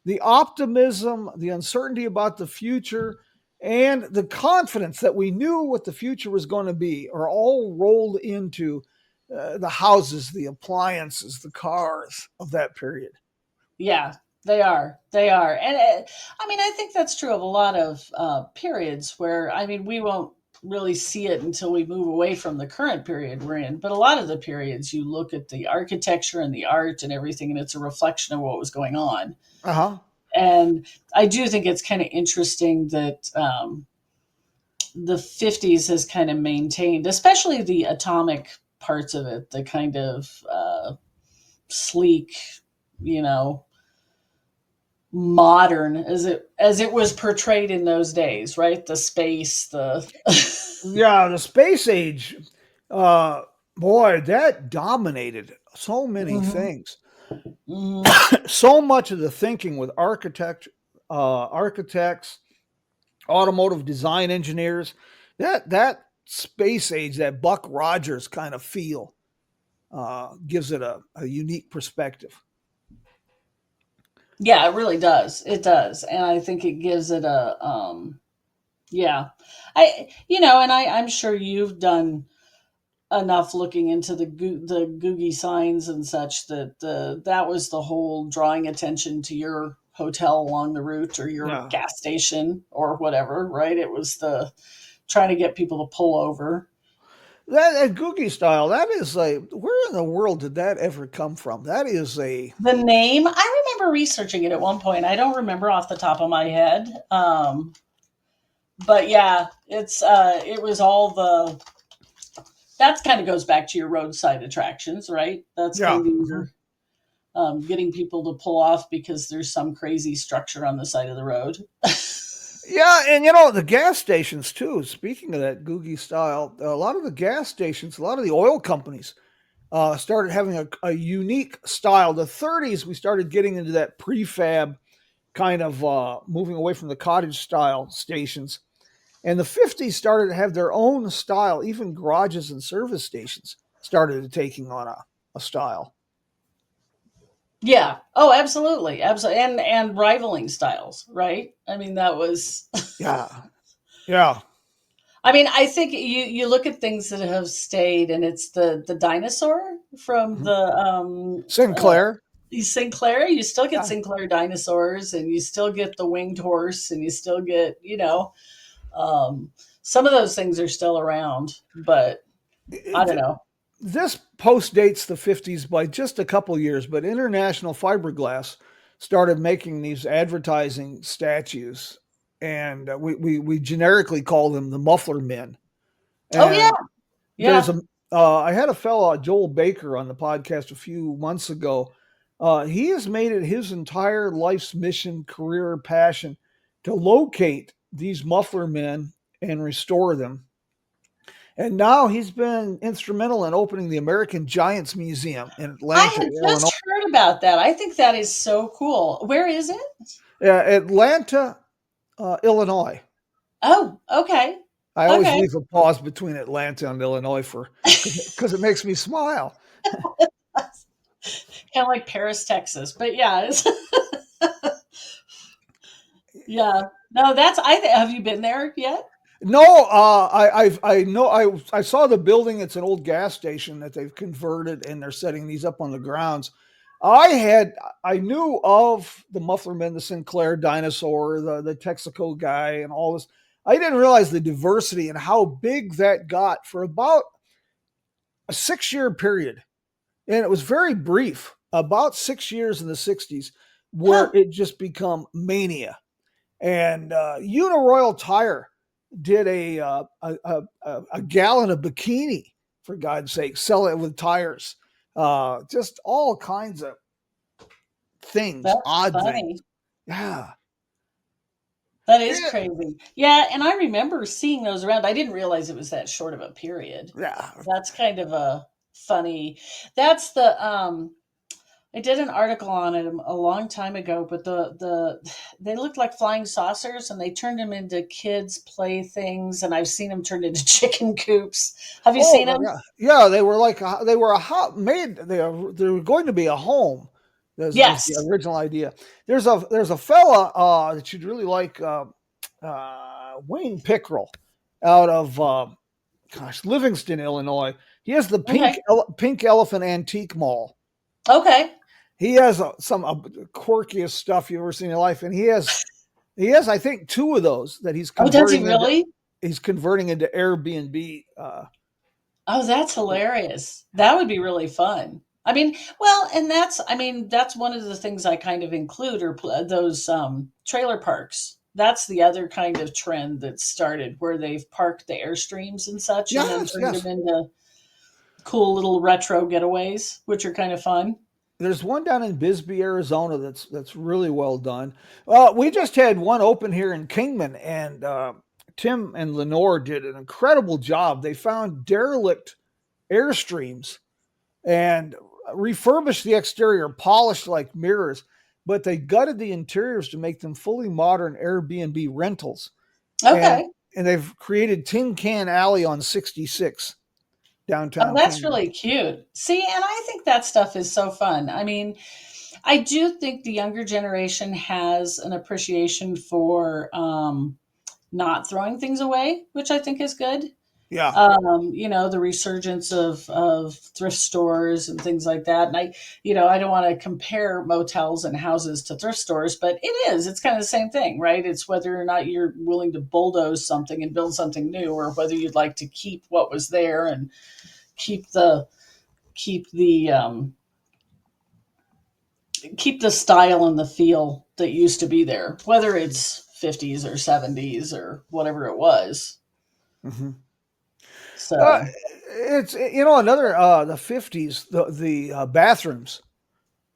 the optimism, the uncertainty about the future, and the confidence that we knew what the future was going to be are all rolled into the houses, the appliances, the cars of that period. Yeah, they are. They are. And I mean, I think that's true of a lot of periods where, I mean, we won't really see it until we move away from the current period we're in. But a lot of the periods, you look at the architecture and the art and everything, and it's a reflection of what was going on. Uh huh. And I do think it's kind of interesting that the 50s has kind of maintained, especially the atomic parts of it, the kind of sleek, you know, modern as it was portrayed in those days, right? The space, the Yeah, the space age, uh, boy, that dominated so many Mhm. things. Mhm. So much of the thinking with architects, automotive design engineers, that space age, that Buck Rogers kind of feel, gives it a unique perspective. Yeah, it really does. It does. And I think it gives it a yeah. And I'm sure you've done enough looking into the Googie signs and such that that was the whole drawing attention to your hotel along the route or your Yeah, gas station or whatever, right? It was the trying to get people to pull over. that Googie style, that is a, where in the world did that ever come from? That is a, The name, I remember researching it at one point. I don't remember off the top of my head. But yeah, it was all the that kind of goes back to your roadside attractions, right? That's yeah. kind of Mhm. your getting people to pull off because there's some crazy structure on the side of the road. Yeah, and the gas stations too. Speaking of that Googie style, a lot of the gas stations, a lot of the oil companies started having a unique style. The 30s, we started getting into that prefab kind of moving away from the cottage style stations. And the 50s started to have their own style. Even garages and service stations started taking on a style. Yeah. Oh, absolutely, absolutely, and rivaling styles, right? I mean, that was. Yeah, yeah. I mean, I think you look at things that have stayed, and it's the dinosaur from Mhm. the Sinclair. Sinclair. You still get Yeah. Sinclair dinosaurs, and you still get the winged horse, and you still get um, some of those things are still around, but I don't know. This post dates the 50s by just a couple years, but International Fiberglass started making these advertising statues, and we generically call them the muffler men. Oh yeah, And there's yeah. a I had a fellow Joel Baker on the podcast a few months ago. He has made it his entire life's mission, career, passion to locate these muffler men and restore them. And now he's been instrumental in opening the American Giants Museum in I Atlanta, had Illinois. just heard about that. I think that is so cool. Where is it? Atlanta, Illinois. Oh, okay. I always Okay. leave a pause between Atlanta and Illinois for because it makes me smile. Kind of like Paris, Texas. But yeah, yeah. No, have you been there yet? No, I know I saw the building. It's an old gas station that they've converted, and they're setting these up on the grounds. I had I knew of the Mufflerman, the Sinclair dinosaur, the Texaco guy, and all this. I didn't realize the diversity and how big that got for about a 6 year period, and it was very brief. About 6 years in the '60s, where Huh. it just become mania. And Uniroyal Tire did a gallon of bikini, for God's sake, sell it with tires. Just all kinds of things, That's odd things. funny. Yeah, That is yeah, crazy. Yeah, and I remember seeing those around. I didn't realize it was that short of a period. yeah. That's kind of a funny. That's the I did an article on it a long time ago, but they looked like flying saucers, and they turned them into kids' playthings, and I've seen them turned into chicken coops. Have you Oh seen my them? God. Yeah, they were like they were a made. They were going to be a home. This was the Yes. original idea. There's a fella that you'd really like, Wayne Pickrell, out of Livingston, Illinois. He has the Okay. Pink Elephant Antique Mall. Okay. He has some quirkiest stuff you've ever seen in your life, and he has I think two of those that he's Oh, does he converting into. really? he's converting into Airbnb. Oh, that's hilarious. That would be really fun. I mean, well, and that's one of the things I kind of include are those trailer parks. That's the other kind of trend that started where they've parked the Airstreams and such and then Yes, turned them yes. into cool little retro getaways, which are kind of fun. There's one down in Bisbee, Arizona that's really well done. We just had one open here in Kingman, and Tim and Lenore did an incredible job. They found derelict Airstreams and refurbished the exterior, polished like mirrors, but they gutted the interiors to make them fully modern Airbnb rentals. And Okay. and they've created Tin Can Alley on 66 Oh, downtown that's Kingman. really cute. See, and I think that stuff is so fun. I mean, I do think the younger generation has an appreciation for not throwing things away, which I think is good. Yeah. The resurgence of thrift stores and things like that. And I don't want to compare motels and houses to thrift stores, but it's kind of the same thing, right? It's whether or not you're willing to bulldoze something and build something new, or whether you'd like to keep what was there and keep the keep the keep the style and the feel that used to be there, whether it's 50s or 70s or whatever it was. Mhm. Uh, So it's another the 50s the bathrooms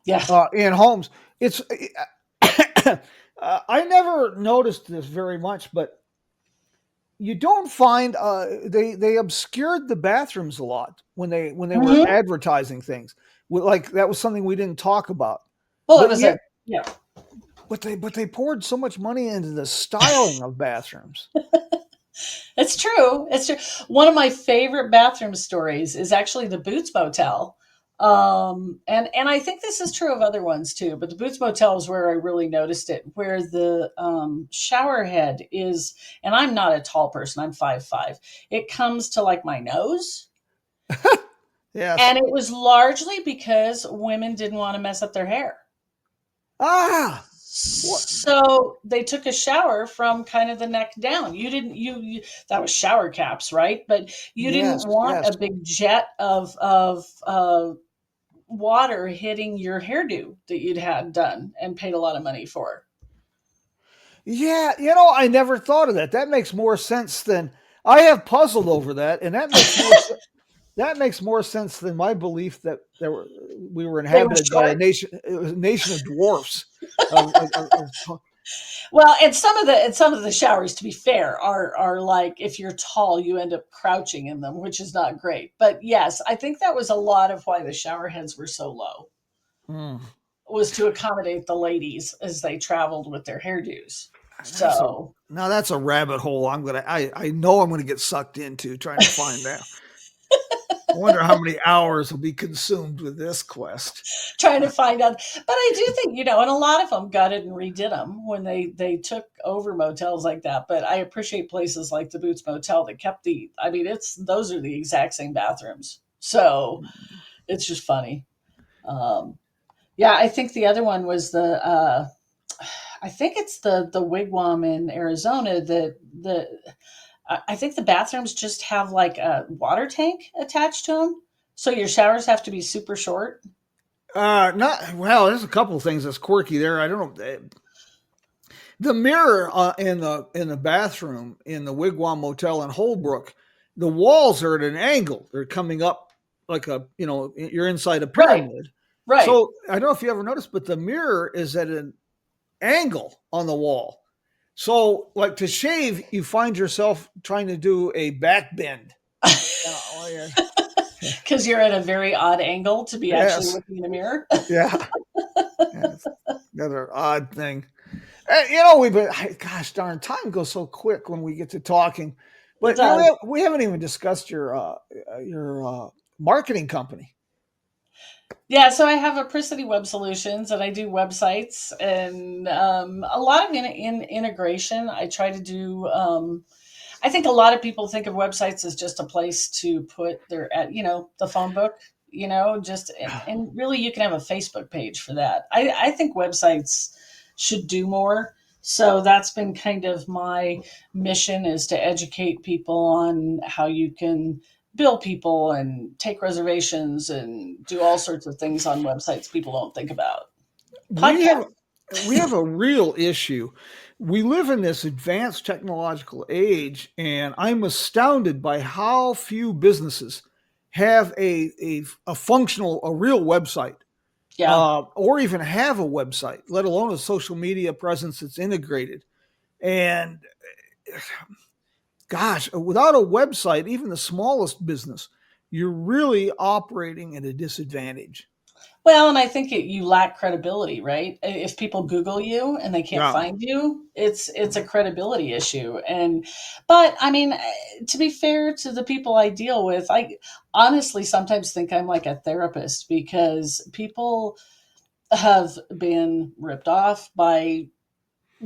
yeah. in homes. It's I never noticed this very much, but you don't find they obscured the bathrooms a lot when they were Mhm. advertising things. Like that was something we didn't talk about. Well, it But was yet, a yeah. but they poured so much money into the styling of bathrooms. It's true. It's true. One of my favorite bathroom stories is actually the Boots Motel. And I think this is true of other ones too, but the Boots Motel is where I really noticed it, where the shower head is, and I'm not a tall person, I'm 5'5". It comes to like my nose. Yes. And it was largely because women didn't want to mess up their hair. Ah. What? So they took a shower from kind of the neck down. You didn't you that was shower caps, right? But you didn't Yes. want Yes. a big jet of water hitting your hairdo that you'd had done and paid a lot of money for. Yeah, I never thought of that. That makes more sense than I have puzzled over that, and that makes more sense than my belief that we were They were inhabited by a short. nation of dwarfs. Of Well, and some of the showers, to be fair, are like if you're tall, you end up crouching in them, which is not great. But yes, I think that was a lot of why the shower heads were so low, hmm, was to accommodate the ladies as they traveled with their hairdos. that's a So now that's a rabbit hole. I know I'm gonna get sucked into trying to find out. I wonder how many hours will be consumed with this quest. trying to find out. But I do think, and a lot of them gutted and redid them when they took over motels like that. But I appreciate places like the Boots Motel that kept I mean, those are the exact same bathrooms. So it's just funny. Um, yeah, I think the other one was I think it's the wigwam in Arizona that I think the bathrooms just have like a water tank attached to them. So your showers have to be super short. Not well. There's a couple of things that's quirky there. I don't know. The mirror in the bathroom in the Wigwam Motel in Holbrook, the walls are at an angle. They're coming up like you're inside a Right, pyramid. right. So I don't know if you ever noticed, but the mirror is at an angle on the wall. So like to shave, you find yourself trying to do a back bend. Oh, yeah. Because you're at a very odd angle to be actually Yes. looking in a mirror. Yeah. Yes. Another odd thing. We've been, gosh darn, time goes so quick when we get to talking. It But does. we haven't even discussed your marketing company. Yeah, so I have a Pricity Web Solutions and I do websites and a lot of integration. I try to do. I think a lot of people think of websites as just a place to put the phone book. Just and really you can have a Facebook page for that. I think websites should do more. So that's been kind of my mission, is to educate people on how you can bill people and take reservations and do all sorts of things on websites people don't think about. We have Podcast. we have a real issue. We live in this advanced technological age, and I'm astounded by how few businesses have a functional, a real website, Yeah. or even have a website, let alone a social media presence that's integrated. And gosh, without a website, even the smallest business, you're really operating at a disadvantage. Well, and I think you lack credibility, right? If people Google you and they can't Yeah. find you, it's a credibility issue. And but I mean, to be fair to the people I deal with, I honestly sometimes think I'm like a therapist, because people have been ripped off by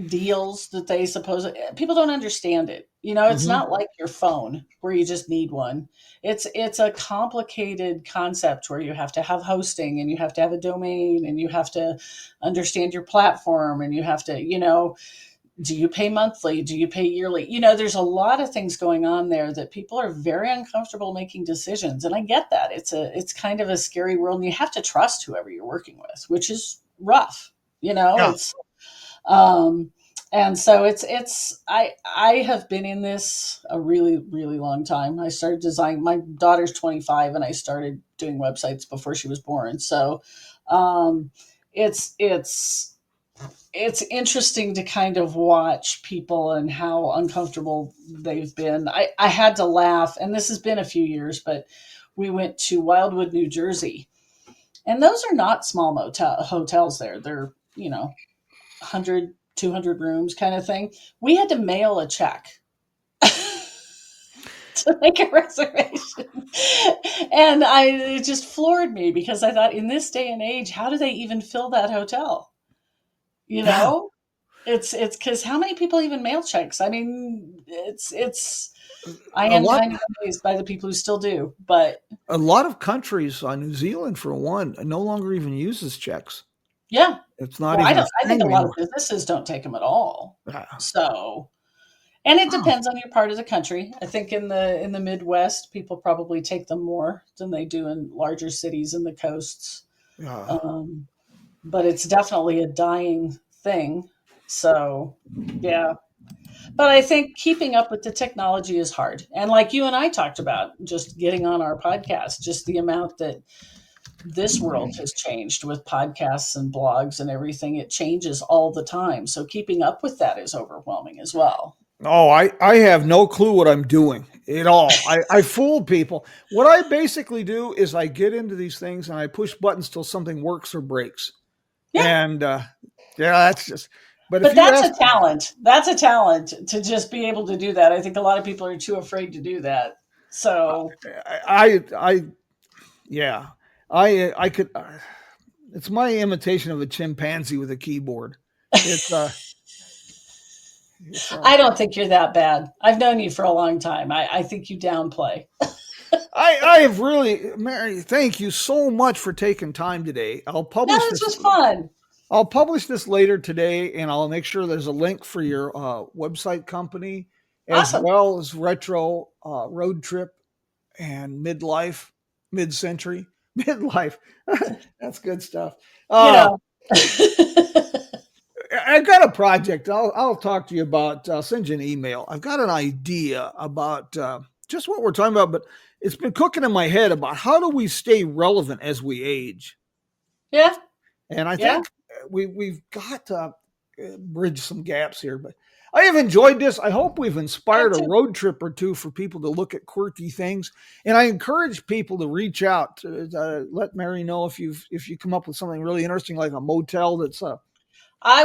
deals that they suppose people don't understand it. It's Hmm. not like your phone where you just need one. It's a complicated concept where you have to have hosting, and you have to have a domain, and you have to understand your platform, and you have to, do you pay monthly, do you pay yearly? There's a lot of things going on there that people are very uncomfortable making decisions, and I get that. It's kind of a scary world, and you have to trust whoever you're working with, which is rough. Yeah. It's um and so I have been in this a really, really long time. I started designing, my daughter's 25, and I started doing websites before she was born. So um it's it's it's interesting to kind of watch people and how uncomfortable they've been. I had to laugh, and this has been a few years, but we went to Wildwood, New Jersey, and those are not small hotels there. They're, 100, 200 rooms kind of thing. We had to mail a check to make a reservation. And it just floored me, because I thought, in this day and age, how do they even fill that hotel? You Yeah. know, it's because how many people even mail checks? I mean, it's I A am lot kind of amazed by the people who still do, but a lot of countries, New Zealand for one, no longer even uses checks. yeah. It's not Well, I even a don't. I think thing a lot of anymore. businesses don't take them at all. Yeah. So, and it Huh. depends on your part of the country. I think in the Midwest, people probably take them more than they do in larger cities and the coasts. Yeah. Um, but it's definitely a dying thing. So, yeah. But I think keeping up with the technology is hard. And like you and I talked about, just getting on our podcast, just the amount that this world has changed with podcasts and blogs and everything, it changes all the time. So keeping up with that is overwhelming as well. Oh, I have no clue what I'm doing at all. I fool people. What I basically do is I get into these things and I push buttons till something works or breaks. Yeah. And yeah, that's just. But if But you that's ask, a talent. That's a talent to just be able to do that. I think a lot of people are too afraid to do that. So, yeah, I could. It's my imitation of a chimpanzee with a keyboard. It's it's I don't think you're that bad. I've known you for a long time. I think you downplay. I have really, Mary. Thank you so much for taking time today. No, this was fun. I'll publish this later today, and I'll make sure there's a link for your website company, as Awesome. well as retro road trip and midlife, mid century, midlife. That's good stuff. You Uh, know. I've got a project. I'll talk to you about. I'll send you an email. I've got an idea about just what we're talking about, but it's been cooking in my head about how do we stay relevant as we age. Yeah. And I Yeah. think we've got to bridge some gaps here. But I have enjoyed this. I hope we've I have inspired a to. road trip or two for people to look at quirky things. And I encourage people to reach out to let Mary know if you come up with something really interesting, like a motel that's I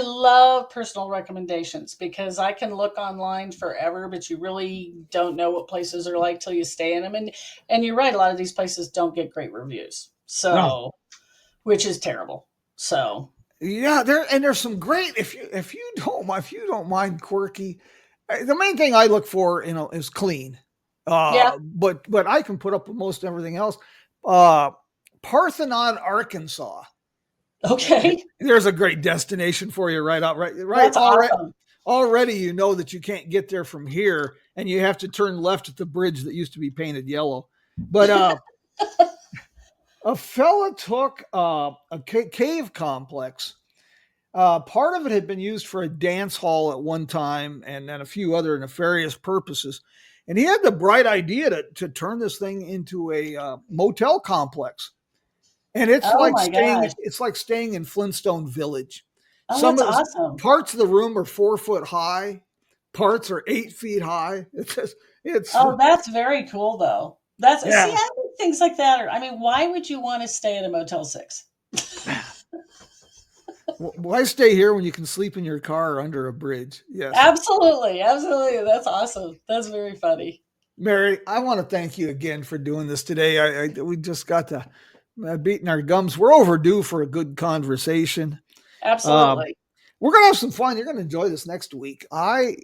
love personal recommendations, because I can look online forever, but you really don't know what places are like till you stay in them. And you're right, a lot of these places don't get great reviews. no. So, which is terrible. So, Yeah, there's some great if you don't mind quirky. The main thing I look for, is clean. yeah. But I can put up with most everything else. Uh, Parthenon, Arkansas. Okay. There's a great destination for you right out, right That's already. awesome. Already, you know that you can't get there from here, and you have to turn left at the bridge that used to be painted yellow. But a fella took cave complex. Part of it had been used for a dance hall at one time, and then a few other nefarious purposes. And he had the bright idea to turn this thing into a motel complex. And it's Oh like my gosh. staying in Flintstone Village. Oh, Some that's of the awesome. parts of the room are 4 foot high, parts are 8 feet high. It's Oh, that's very cool though. That's see, yeah. I think things like that are, I mean, why would you want to stay at a Motel 6? Why stay here when you can sleep in your car or under a bridge? Yes. Absolutely. Absolutely. That's awesome. That's very funny. Mary, I want to thank you again for doing this today. We just got to beating our gums. We're overdue for a good conversation. Um, Absolutely. we're gonna have some fun. You're gonna enjoy this next week. I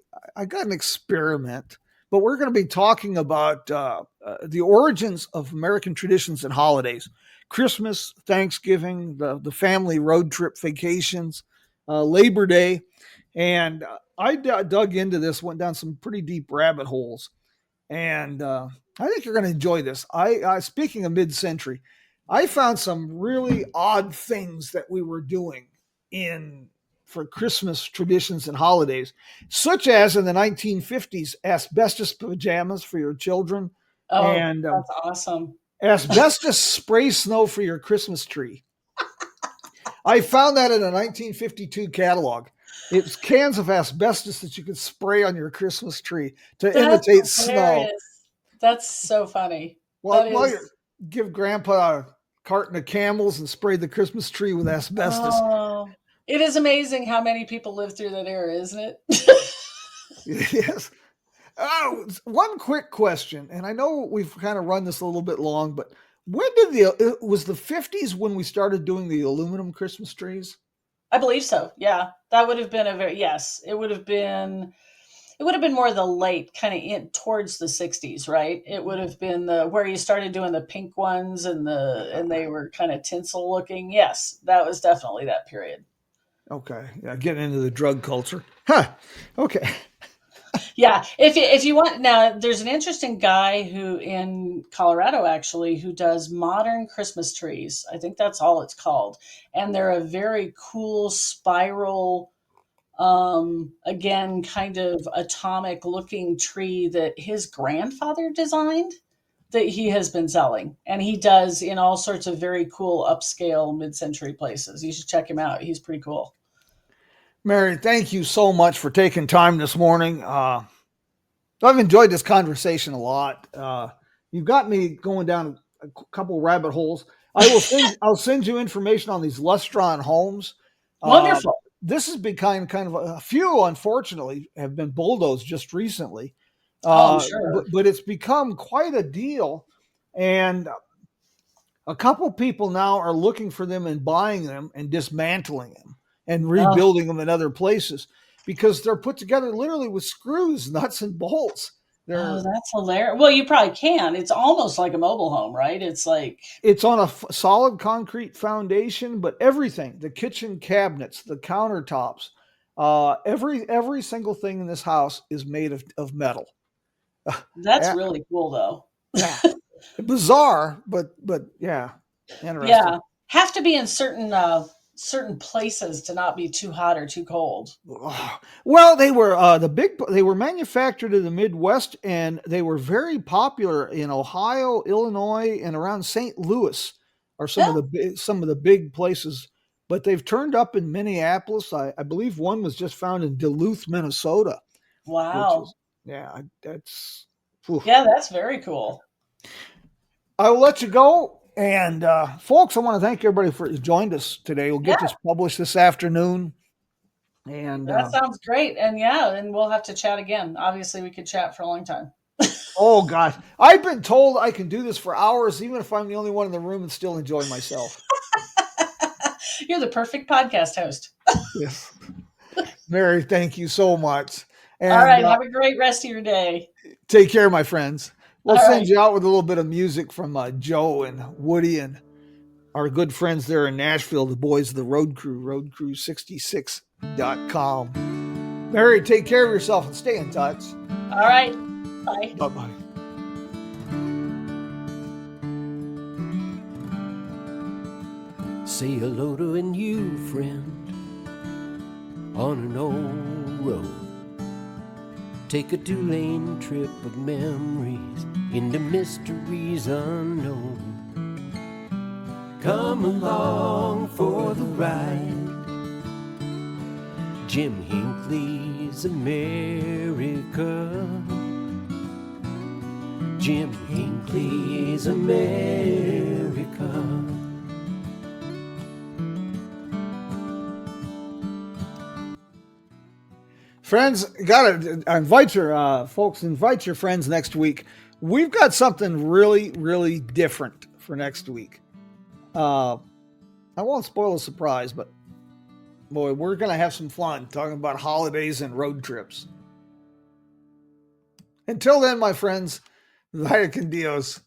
got an experiment, but we're gonna be talking about the origins of American traditions and holidays: Christmas, Thanksgiving, the family road trip vacations, Labor Day, and dug into this, went down some pretty deep rabbit holes, and I think you're going to enjoy this. Speaking of mid-century, I found some really odd things that we were doing in for Christmas traditions and holidays, such as in the 1950s, asbestos pajamas for your children Oh, and that's awesome. asbestos spray snow for your Christmas tree. I found that in a 1952 catalog. It's cans of asbestos that you could spray on your Christmas tree to That's imitate snow. hilarious. That's so funny. That While is, you give Grandpa a carton of Camels and spray the Christmas tree with asbestos. oh, it is amazing how many people live through that era, isn't it? Yes. Oh, one quick question, and I know we've kind of run this a little bit long, but when did it was the 50s when we started doing the aluminum Christmas trees? I believe so. Yeah. That would have been a very, yes, it would have been more the late kind of in towards the 60s, right? It would have been the where you started doing the pink ones and they were kind of tinsel looking. Yes, that was definitely that period. Okay, yeah, getting into the drug culture. Huh. Okay. Yeah, if you want now, there's an interesting guy who in Colorado actually who does modern Christmas trees. I think that's all it's called, and they're a very cool spiral, again, kind of atomic looking tree that his grandfather designed that he has been selling, and he does in all sorts of very cool upscale mid-century places. You should check him out. He's pretty cool. Mary, thank you so much for taking time this morning. I've enjoyed this conversation a lot. You've got me going down a couple rabbit holes. I'll send you information on these Lustron homes. Uh, Wonderful. this has been kind of a few, unfortunately, have been bulldozed just recently, Oh, I'm sure. but it's become quite a deal, and a couple people now are looking for them and buying them and dismantling them and Oh, rebuilding them in other places because they're put together literally with screws, nuts, and bolts. oh, They're that's hilarious. Well, you probably can. It's almost like a mobile home, right? It's like, it's on a solid concrete foundation, but everything, the kitchen cabinets, the countertops, every single thing in this house is made of metal. that's Yeah, really cool, though. yeah. Bizarre, but yeah, interesting. Yeah, have to be in certain places to not be too hot or too cold. Well, they were manufactured in the Midwest, and they were very popular in Ohio, Illinois, and around St. Louis are Yeah. some of the big places. But they've turned up in Minneapolis. I believe one was just found in Duluth, Minnesota, which Wow. is yeah, that's. Whew. Yeah, that's very cool. I will let you go. And folks, I want to thank everybody for joined us today. We'll Yeah, get this published this afternoon. And that sounds great. And yeah, and we'll have to chat again. Obviously, we could chat for a long time. oh gosh, I've been told I can do this for hours, even if I'm the only one in the room and still enjoy myself. You're the perfect podcast host. Yes, Mary, thank you so much. All And right, have a great rest of your day. take care, my friends. We'll All send right. you out with a little bit of music from Joe and Woody and our good friends there in Nashville, the boys of the Road Crew, roadcrew66.com. Mary, take care of yourself and stay in touch. All right. Bye. Bye-bye. Say hello to a new friend on an old road. Take a 2-lane trip of memories into mysteries unknown. Come along for the ride. Jim Hinckley's America. Jim Hinckley's America. Friends, gotta invite your folks, invite your friends next week. We've got something really, really different for next week. I won't spoil the surprise, but boy, we're gonna have some fun talking about holidays and road trips. Until then, my friends, vaya con Dios.